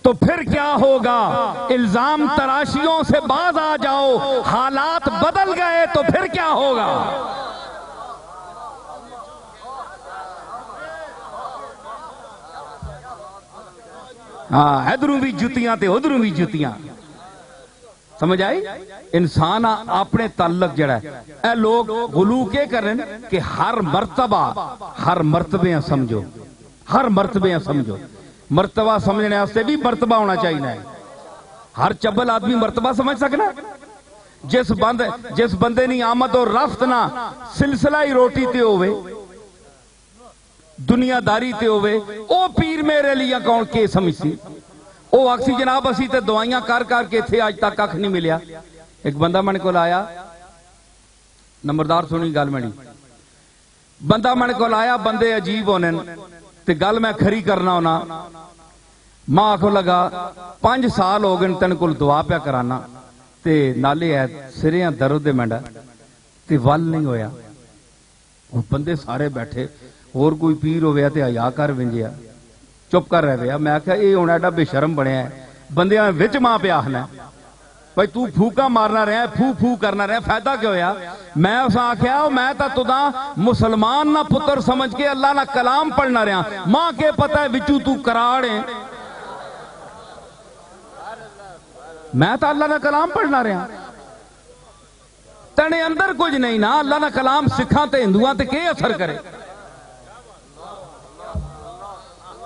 تو پھر کیا ہوگا الزام تراشیوں سے باز آ جاؤ حالات بدل گئے تو پھر کیا ہوگا ہاں ادھروں بھی جتیاں تے ادھروں بھی جتیاں سمجھ آئی انسان اپنے تعلق جڑا ہے اے لوگ غلو کے کریں کہ ہر مرتبہ سمجھو ہر مرتبہ سمجھو مرتبہ سمجھنے سے بھی مرتبہ ہونا چاہیے ہر چبل آدمی مرتبہ سمجھ سکنا جس بندے نہیں آمد اور رفت نہ سلسلہ ہی روٹی تے ہوئے دنیا داری تے ہوئے او پیر میرے لیا کون کے سمجھتی او اکسی جناب اسی تے دعائیاں کر کے تھے آج تک کھ نہیں ملیا ایک بندہ من کو لایا نمبردار سنی گل میں بندہ من کو لایا بندے عجیب ہونے تے گل میں کھری کرنا ہونا ماں آکھو لگا 5 سال ہو گئے تن کل دعا پیا کرانا تے نالے ہے سریاں درد دے منڈا تے ول نہیں ہویا وہ بندے سارے بیٹھے اور کوئی پیر ہو گیا تے حیا کر ونجیا چپ کر رہ گیا میں کہا اے ہن ایڈا بے شرم بنیا ہے بندیاں وچ ماں پہ آخنا بھائی تو پھوکا مارنا رہا ہے پھو کرنا رہا ہے فائدہ کیا ہویا میں اسا آکھیا میں تا تدا مسلمان نہ پتر سمجھ کے اللہ نہ کلام پڑھنا رہا ماں کے پتہ ہے وچو تو کراڑے میں تا اللہ نہ کلام پڑھنا رہا تنے اندر کچھ نہیں نا اللہ نہ کلام سکھاں تے ہندوان تے کے اثر کرے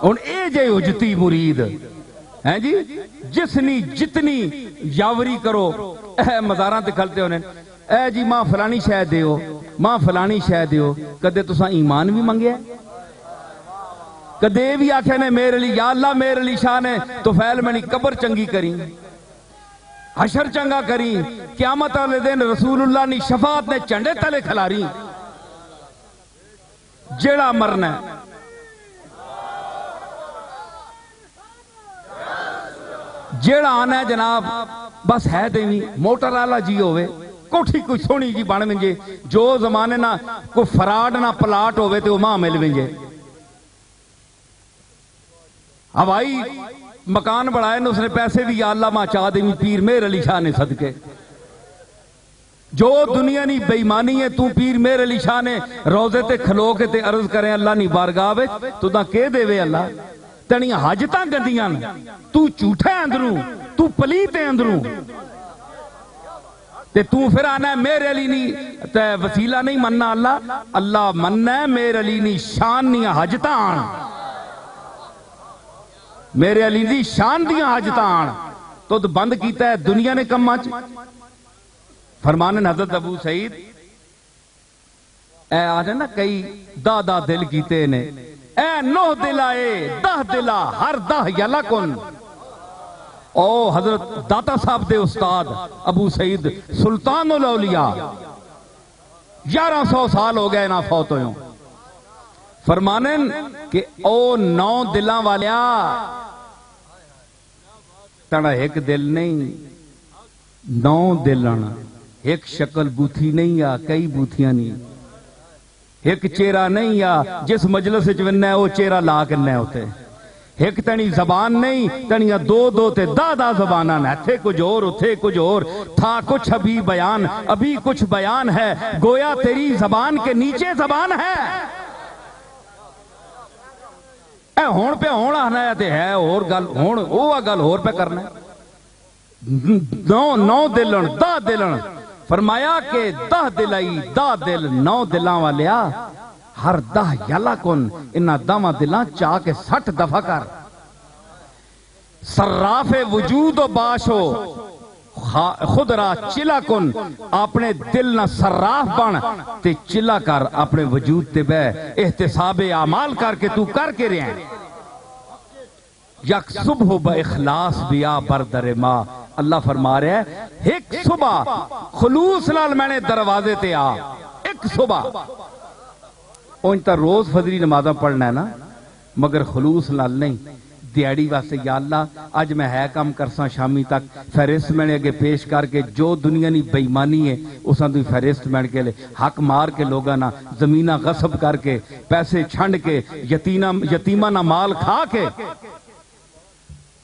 ان اے جے اجتی مرید ہیں جی جتنی یاوری کرو اے مزاراں تے کھلتے ہونے اے جی ماں فلانی شے دیو ماں فلانی شے دیو کدے تساں ایمان بھی منگیا کدے بھی آکھے نے میرے لیے یا اللہ میرے لیے شان ہے تو فیل میں نہیں قبر چنگی کریں حشر چنگا کریں قیامت والے دن رسول اللہ نے شفاعت نے چنڈے تلے کھلاری جیڑا مرنا ہے جیڑا آنا ہے جناب بس ہے دیوی موٹر آلہ جی ہوئے کوٹھی کوئی سونی جی بان منجے جو زمانے نہ کوئی فراڈ نہ پلاٹ ہوئے تے وہ ماں مل منجے ہوائی مکان بڑھائے نے اس نے پیسے بھی یا اللہ ماں چاہ دیں پیر مہر علی شاہ نے صدقے جو دنیا نہیں بےمانی ہے تو پیر مہر علی شاہ نے روزے تے کھلو کے تے عرض کریں اللہ نہیں بارگاہ وچ تو دا کہہ دے وے اللہ تنیاں حاجتاں گندیاں تو جھوٹا ہے اندروں تو پلیت ہے اندروں تے تو پھر آنا ہے مہر علی نہیں تے وسیلہ نہیں مننا اللہ مننا ہے مہر علی نہیں شان نہیں حاجتاں آن میرے علی دی شان دیاں حاجتاں آن تو بند کیتا ہے دنیا نے کم آج فرمانے حضرت ابو سعید اے آج ہے نا کئی دادا دل کیتے نے اے 9 دل آئے 10 دلا ہر 10 یلا کن او حضرت داتا صاحب دے استاد ابو سعید سلطان الاولیاء 1100 سال ہو گئے نا فوت ہوئے فرمانے کہ او 9 دلاں والیا تڑا ایک دل نہیں 9 دلن ایک شکل بوتھی نہیں یا کئی بوتھیاں نہیں ایک چہرہ نہیں یا جس مجلس چوننا ہے وہ چہرہ لا کرنا ہوتے ایک تنی زبان نہیں تنیاں 2 تے 10 زباناں ہیں تھے کچھ اور تھے کچھ اور تھا کچھ ابھی کچھ بیان ہے گویا تیری زبان کے نیچے زبان ہے اے ہون پہ ہون آنا ہے تے ہے اور گل ہون وہ گل اور پہ کرنا ہے 9 دلن 10 دلن فرمایا کہ 10 دلائی 10 دل 9 دلاں والیا ہر 10 یلا کن انہا 10 دلاں چاہ کے 60 دفعہ کر صراف وجود و باشو خود را چلا کن اپنے دل نہ صراف بن تے چلا کر اپنے وجود تے بے احتساب اعمال کر کے تو کر کے رہے ہیں یک صبح با اخلاص بیا بردر ماں اللہ فرما رہے ہیں ایک صبح خلوص لال میں نے دروازے تے آ ایک صبح انتا روز فجری نمازہ پڑھنا ہے نا مگر خلوص لال نہیں دیاڑی واسطے یا اللہ آج میں ہے کام کرساں شامی تک فہرست میں نے اگے پیش کر کے جو دنیا نہیں بیمانی ہے اساں تو فہرست میں کے لے حق مار کے لوگاں نہ زمینہ غصب کر کے پیسے چھنڈ کے یتیمہ نہ مال کھا کے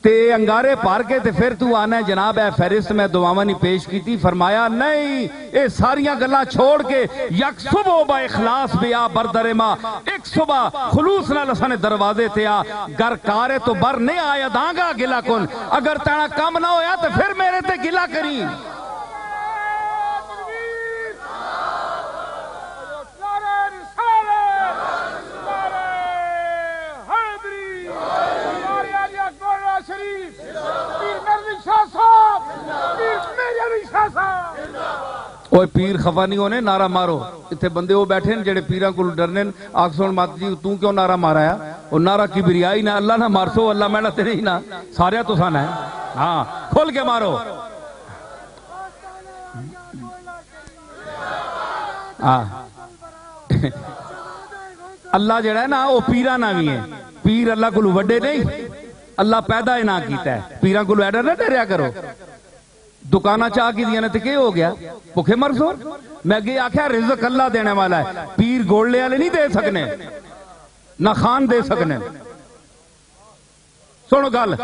تے انگارے پار کے تے پھر تو آنا ہے جناب اے فہرست میں دعاواں نہیں پیش کی تھی فرمایا نہیں اے ساریاں گلاں چھوڑ کے یک صبح با اخلاص بیا بردر ماں ایک صبح خلوص نہ لسانے دروازے تے آ گر کارے تو بر نہیں آیا دانگا گلا کن اگر تینا کم نہ ہویا تو پھر میرے تے گلا کری اوہ پیر خفا نہیں ہونے نعرہ مارو اتھے بندے وہ بیٹھے ہیں جڑے پیران کو ڈرنے آکسون مات جی تو کیوں نعرہ مارا ہے وہ نعرہ کبریائی نہ اللہ نہ مارسو اللہ میں نہ تیرے ہی نہ سارے تو سانا ہے ہاں کھول کے مارو اللہ جڑا ہے نا وہ پیران نہ بھی ہیں پیر اللہ کو وڈے نہیں اللہ پیدا ہی نہ کیتا ہے پیران کو ایڈر نہ ڈریا کرو دکانہ چاہ کی دیا نے تے کیا ہو گیا بکھے مرسو میں گئی آکھیا رزق اللہ دینے والا ہے پیر گوڑلے والے نہیں دے سکنے نہ خان دے سکنے سنو گل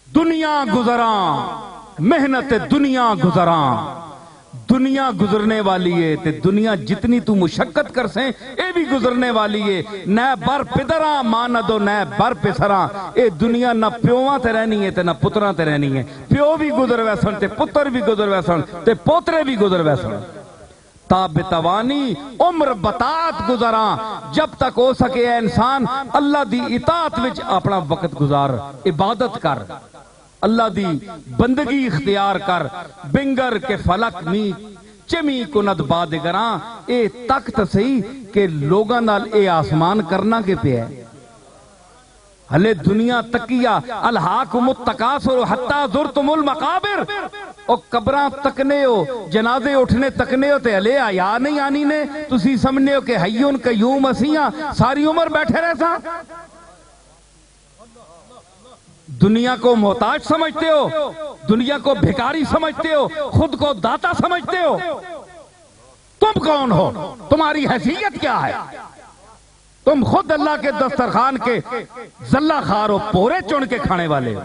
دنیا گزران محنت دنیا گزران دنیا گزرنے والی ہے تے دنیا جتنی تو مشقت کر سیں اے بھی گزرنے والی ہے نہ بر پدران ماندو نہ بر پسران اے دنیا نہ پیوان تے رہنی ہے تے نہ پتران تے رہنی ہے پیو بھی گزر ویسن تے پتر بھی گزر ویسن تے پوترے بھی گزر ویسن تا بتوانی عمر بطاعت گزران جب تک ہو سکے اے انسان اللہ دی اطاعت وچ اپنا وقت گزار عبادت کر اللہ دی بندگی اختیار کر بنگر کے فلک می چمی کند بادگران اے تخت صحیح کہ لوگاں نال اے آسمان کرنا کے پہ ہے ہلے دنیا تکیا الحاکم التکاثر حتی زرتم المقابر او قبراں تکنے ہو جنازے اٹھنے تکنے ہو تے ہلے آیا نہیں آنی نے تسی سمجھنے ہو کہ حیون قیوم اسیاں ساری عمر بیٹھے رہ سا دنیا کو محتاج سمجھتے ہو دنیا کو بھکاری سمجھتے ہو خود کو داتا سمجھتے ہو تم کون ہو تمہاری حیثیت کیا ہے تم خود اللہ کے دسترخوان کے زلہ خار ہو، پورے چن کے کھانے والے ہو.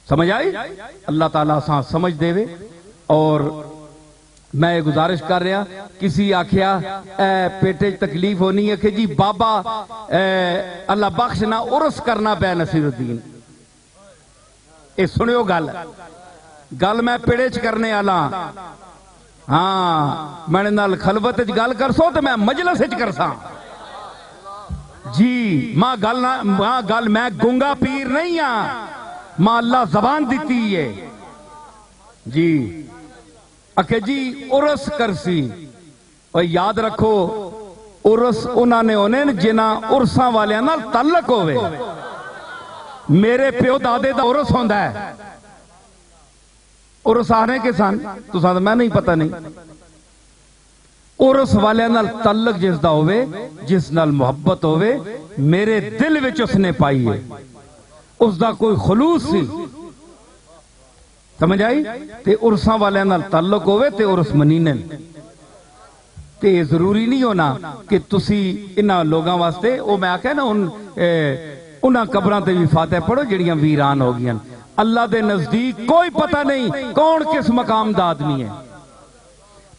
سمجھ آئی؟ اللہ تعالیٰ سان سمجھ دے وے. اور میں گزارش کر رہا، کسی آکھیا پیٹے تکلیف ہونی ہے کہ جی بابا اللہ بخشنا عرس کرنا پہ نصیر الدین. اے سنیو گل میں پیڑے چ کرنے والا. ہاں میں نال خلوت گل کر سو تو میں مجلس کر سا جی. ماں گل میں گونگا پیر نہیں ہاں، ماں اللہ زبان دیتی ہے جی. اکھے جی عرس کرسی، اور یاد رکھو عرس انہاں نے ہونے جنہ عرساں والے نال تعلق ہوئے. میرے پیو دادے دا عرس ہوندا ہے، عرس آنے کے سن تو ساتھ میں نہیں پتہ نہیں. عرس والے نال تعلق جس دا ہوئے، جس نال محبت ہوئے، میرے دل وچ اس نے پائی ہے، اس دا کوئی خلوص سی. سمجھ آئی؟ تے عرساں والے نال تعلق ہوئے تے عرس منینے. تے ضروری نہیں ہونا کہ تسی انہاں لوگاں واسطے او میں آکھیا نا انہاں قبراں تے بھی فاتح پڑھو جڑیاں ویران ہو گیاں. اللہ دے نزدیک کوئی پتہ نہیں کون کس مقام دا آدمی ہے.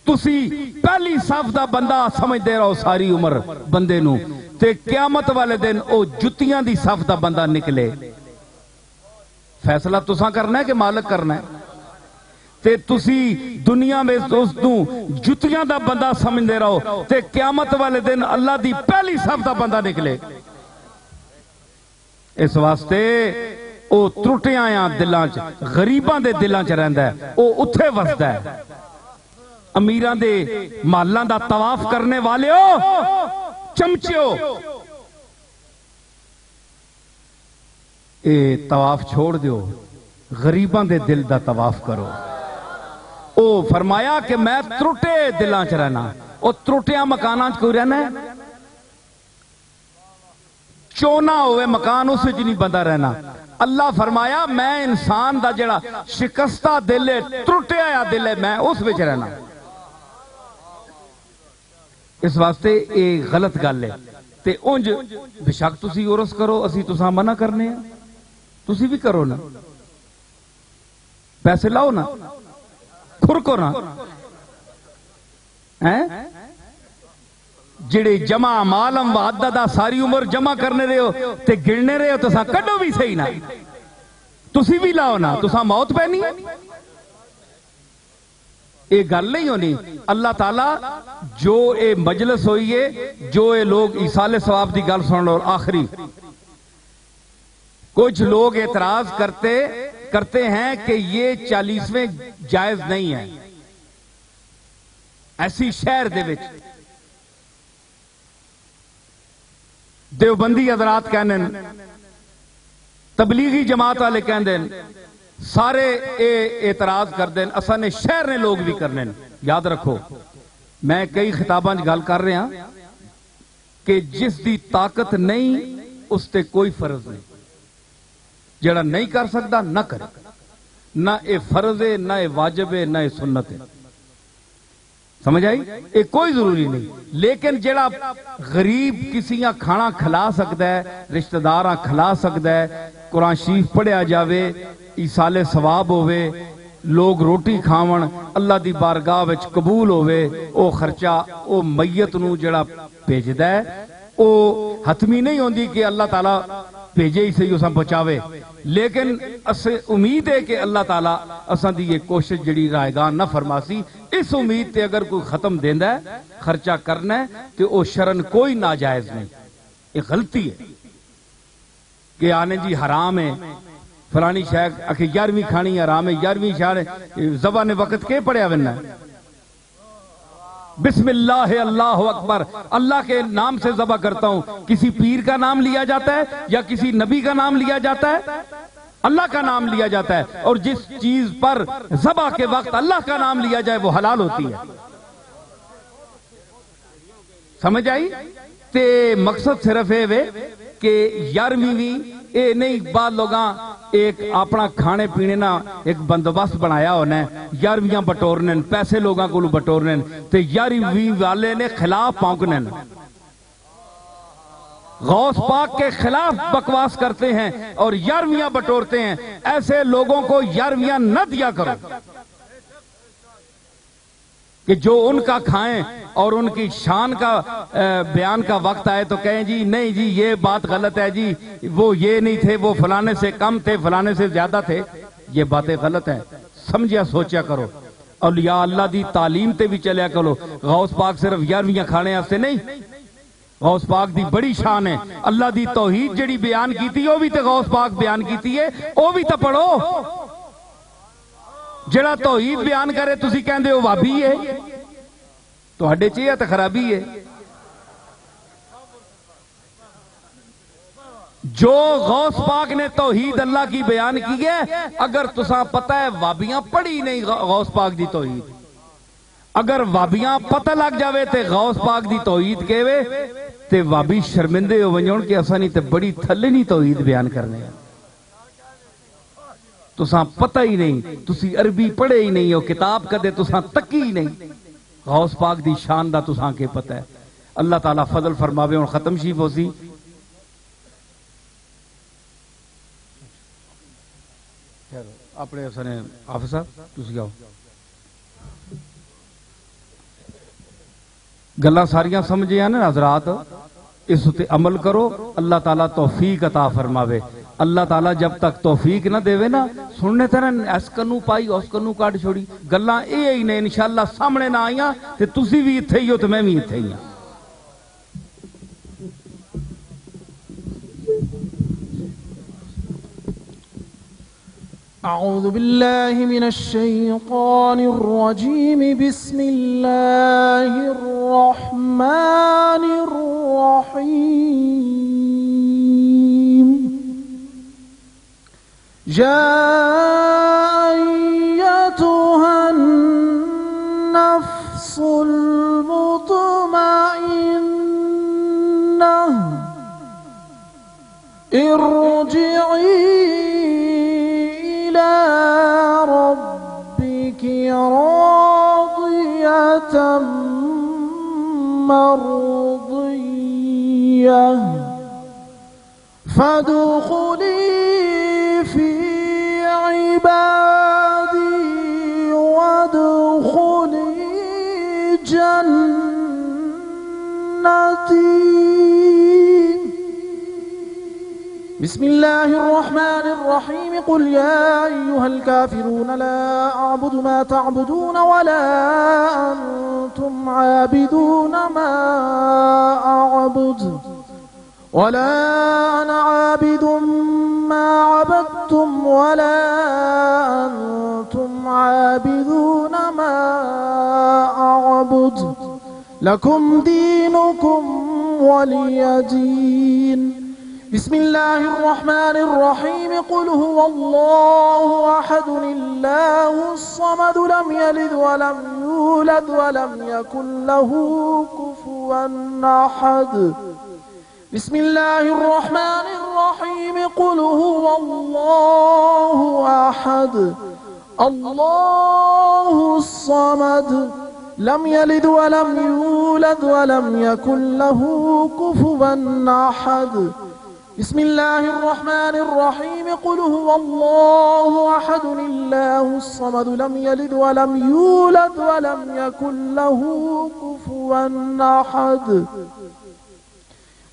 تسی پہلی صف دا بندہ سمجھ دے رہو ساری عمر بندے نو، تے قیامت والے دن او جتیاں دی صف دا بندہ نکلے. فیصلہ تساں کرنا ہے کہ مالک کرنا ہے؟ تے تسی دنیا میں دوستوں جتیاں دا بندہ سمجھ دے رہو تے قیامت والے دن اللہ دی پہلی صف دا بندہ نکلے. اس واسطے او ترٹیاں یا دلاں چ غریباں دے دلاں چ رہندا ہے، او اتھے وسدا ہے. امیراں دے محلاں دا طواف کرنے والے ہو چمچیو، اے طواف چھوڑ دیو، غریباں دے دل دا طواف کرو. او فرمایا کہ میں ترٹے دلاں چ رہنا. او ترٹیاں مکاناں چ کوئی رہنا ہے؟ چونا ہوئے مکان اس وچ نہیں بندہ رہنا. اللہ فرمایا میں انسان دا جڑا شکستہ دل ہے، ترٹیا یا دل ہے، میں اس وچ رہنا. اس واسطے یہ غلط گل ہے. تے اونج بے شک تسی عرس کرو، اسی تساں منع کرنے ہیں، تسی بھی کرو نا، پیسے لاؤ نا، کھرکو نا. جڑے جمع مالم وعددہ ساری عمر جمع کرنے رہے ہو تے گرنے رہے ہو تو ساں کڈو بھی صحیح نا، تسی بھی لاؤ نا، تو ساں موت پہنی ہے. اے گل نہیں ہونی. اللہ تعالیٰ جو اے مجلس ہوئی ہے، جو اے لوگ ایصال ثواب دی گل سن لو. اور آخری کچھ لوگ اعتراض کرتے ہیں کہ یہ 40ویں جائز نہیں ہے ایسی شہر دے وچ. دیوبندی حضرات کہنے، تبلیغی جماعت والے کہندے، سارے اے اعتراض کر دیں. اساں نے شہر نے لوگ بھی کرنے. یاد رکھو میں کئی خطاباں گل کر رہا کہ جس دی طاقت نہیں اس تے کوئی فرض نہیں. جڑا نہیں کر سکتا نہ کرے، نہ اے فرض ہے، نہ اے واجب ہے، نہ اے سنت ہے. سمجھ آئی؟ اے کوئی ضروری نہیں. لیکن جڑا غریب کسیاں کھانا کھلا سکتا ہے، رشتہ داراں کھلا سکتا ہے، قرآن شریف پڑھیا جاوے، ایصال ثواب ہوئے، لوگ روٹی کھاون، اللہ دی بارگاہ وچ قبول ہوئے، او خرچہ او میت نو جڑا بھیجدا ہے او حتمی نہیں ہوندی کہ اللہ تعالیٰ بھیجے ہی صحیح اساں بچاوے. لیکن اسے امید ہے کہ اللہ تعالیٰ اساں دی یہ کوشش جڑی رائگان نہ فرماسی. اس امید تے اگر کوئی ختم دیندا ہے خرچہ کرنا ہے کہ او شرن کوئی ناجائز نہیں. یہ غلطی ہے کہ آنے جی حرام ہے فلانی شاید اکھے 11ویں کھانی حرام ہے، 11ویں شاید ذبح نے وقت کے پڑھیا بننا ہے. بسم اللہ اللہ اکبر، اللہ کے نام سے ذبح کرتا ہوں. کسی پیر کا نام لیا جاتا ہے یا کسی نبی کا نام لیا جاتا ہے؟ اللہ کا نام لیا جاتا ہے. اور جس چیز پر ذبح کے وقت اللہ کا نام لیا جائے وہ حلال ہوتی ہے. سمجھ آئی؟ تے مقصد صرف ہے کہ 11ویں اے نہیں، بعد لوگاں ایک اپنا کھانے پینے نا ایک بندوبست بنایا ہونا ہے، 11ویں بٹورنے، پیسے لوگاں کو بٹورنے تے 11ویں والے نے خلاف پونکنے. غوث پاک کے خلاف بکواس کرتے ہیں اور یارویاں بٹورتے ہیں، ایسے لوگوں کو یارویاں نہ دیا کرو کہ جو ان کا کھائیں اور ان کی شان کا بیان کا وقت آئے تو کہیں جی نہیں جی یہ بات غلط ہے جی، وہ یہ نہیں تھے، وہ فلانے سے کم تھے، فلانے سے زیادہ تھے۔ یہ باتیں غلط ہیں، سمجھیا سوچیا کرو۔ اولیاء اللہ دی تعلیم تے بھی چلیا کرو۔ غوث پاک صرف یارویاں کھانے واسطے نہیں، غوث پاک دی بڑی شان ہے۔ اللہ دی توحید جڑی بیان کیتی وہ بھی تے غوث پاک بیان کیتی ہے، وہ بھی تے پڑھو۔ جڑا توحید بیان کرے تسی کہندے ہو وہابی ہے، تہاڈے چ یہ تے خرابی ہے۔ جو غوث پاک نے توحید اللہ کی بیان کی ہے، اگر تساں پتہ ہے وہابیاں پڑھی نہیں غوث پاک دی توحید، اگر وہابیاں پتہ لگ جاوے تے غوث پاک دی توحید کہوے تے وہابی شرمندے ہو ونجون کہ اساں نہیں تے بڑی تھلے نہیں توحید بیان کرنے ہیں۔ تساں پتہ ہی نہیں، تسی عربی پڑھے ہی نہیں ہو، کتاب کدے تساں تکی ہی نہیں، غوث پاک دی شان دا تساں کے پتہ ہے۔ اللہ تعالیٰ فضل فرماوے۔ اور ختم شریف ہو سی اپنے اسنے حافظ صاحب تسی آؤ، گلاں ساریاں سمجھے ہیں نا حضرات، اس تے عمل کرو، اللہ تعالیٰ توفیق عطا فرماوے۔ اللہ تعالیٰ جب تک توفیق نہ دے نا سننے تے نا اس کنو پائی اس کنو کاٹ چھوڑی، گلاں اے ہی نے انشاءاللہ سامنے نہ آئیاں تے تسی بھی اتھے ہی ہو تے میں بھی اتھے ہی ہوں۔
اعوذ باللہ من الشیطان الرجیم، بسم اللہ الرحمن الرحیم۔ یا ایتھا النفس المطمئنہ ارجعی راضية مرضية فادخلي في عبادي وادخلي جنتي۔ بسم الله الرحمن الرحيم۔ قل يا أيها الكافرون لا أعبد ما تعبدون ولا أنتم عابدون ما أعبد ولا أنا عابد ما عبدتم ولا أنتم عابدون ما أعبد لكم دينكم ولي دين۔ بسم الله الرحمن الرحيم۔ قل هو الله أحد الله الصمد لم يلد ولم يولد ولم يكن له كفوا أحد۔ بسم الله الرحمن الرحيم۔ قل هو الله أحد الله الصمد لم يلد ولم يولد ولم يكن له كفوا أحد۔ بسم الله الرحمن الرحيم۔ قل هو الله أحد الله الصمد لم يلد ولم يولد ولم يكن له كفوا أحد۔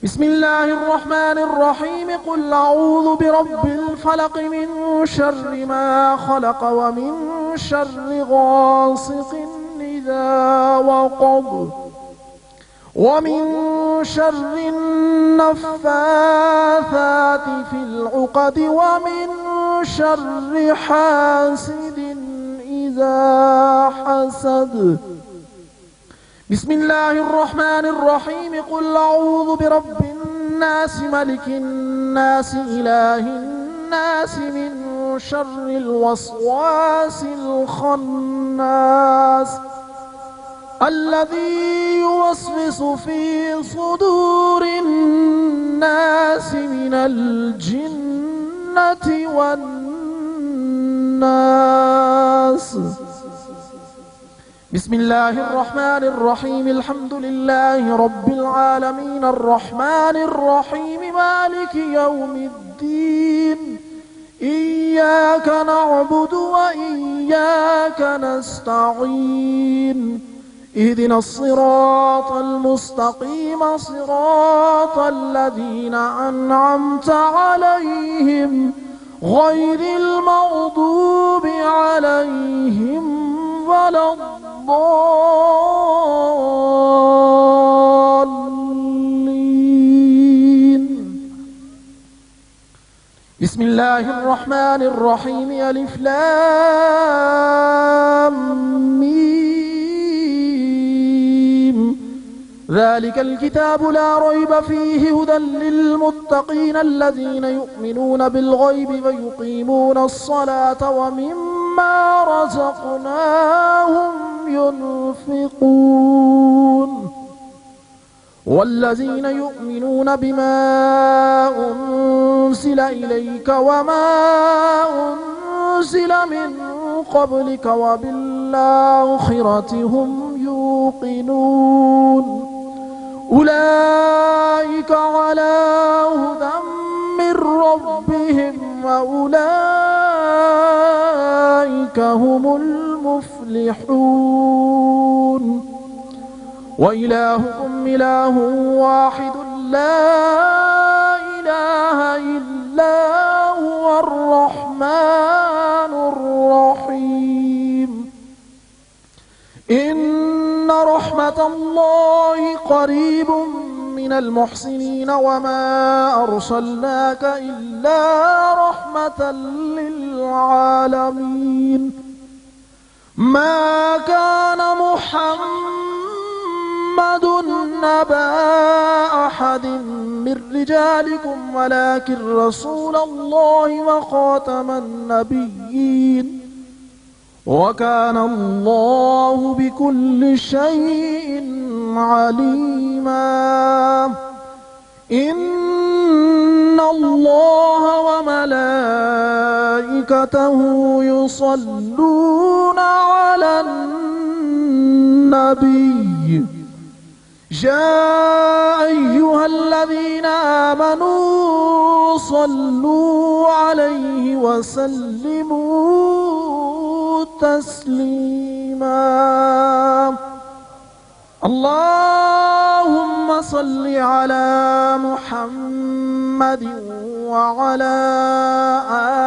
بسم الله الرحمن الرحيم۔ قل أعوذ برب الفلق من شر ما خلق ومن شر غاسق إذا وقب ومن شر النفاثات في العقد ومن شر حاسد إذا حسد۔ بسم الله الرحمن الرحيم۔ قل أعوذ برب الناس ملك الناس إله الناس من شر الوسواس الخناس الذي يوسوس في صدور الناس من الجنة والناس۔ بسم الله الرحمن الرحيم الحمد لله رب العالمين الرحمن الرحيم مالك يوم الدين إياك نعبد وإياك نستعين اهدنا الصراط المستقيم صراط الذين أنعمت عليهم غير المغضوب عليهم ولا الضالين. بسم الله الرحمن الرحيم ألف لام ميم ذلك الكتاب لا ريب فيه هدى للمتقين الذين يؤمنون بالغيب ويقيمون الصلاة ومما رزقناهم ينفقون والذين يؤمنون بما أنزل إليك وما أنزل من قبلك وبالآخرة هم يوقنون أولئك على هدى من ربهم وأولئك هم المفلحون وإلهكم إله واحد لا إله إلا هو الرحمن الرحيم إن رحمة الله قريب من المحسنين وما أرسلناك إلا رحمة للعالمين ما كان محمد نبا أحد من رجالكم ولكن رسول الله وخاتم النبيين وكان الله بكل شيء عليما إن الله وملائكته يصلون على النبي يا أيها الذين آمنوا صلوا عليه وسلموا تسليما اللهم صل على محمد وعلى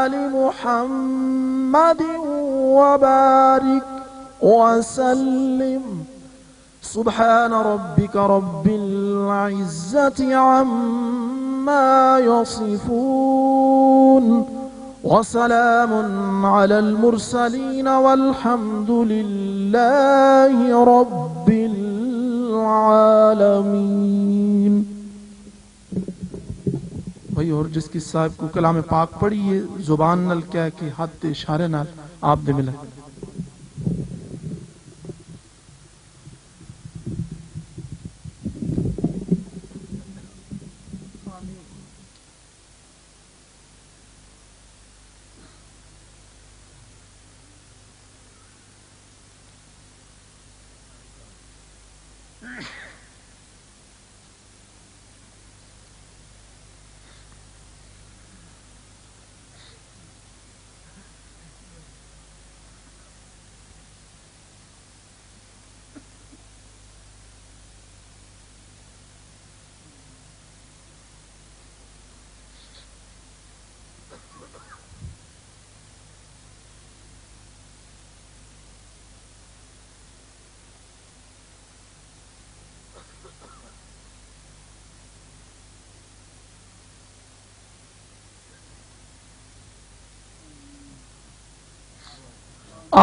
آل محمد وبارك وسلم سبحان ربك رب العزة عما يصفون وسلام على المرسلين والحمد لله رب العالمين.
بھائی اور جس کی صاحب کو کلام پاک پڑھیے زبان نال کہہ کے ہاتھ تے اشارے نال آپ دے ملا.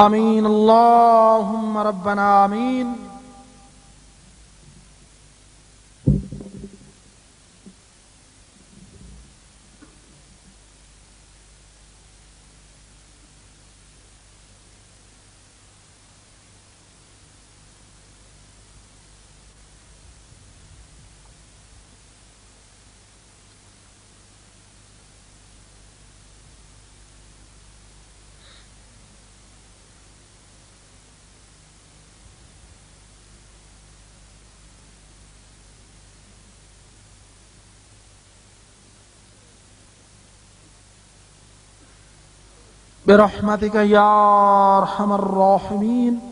آمین اللہم ربنا آمین. برحمتك يا أرحم الراحمين.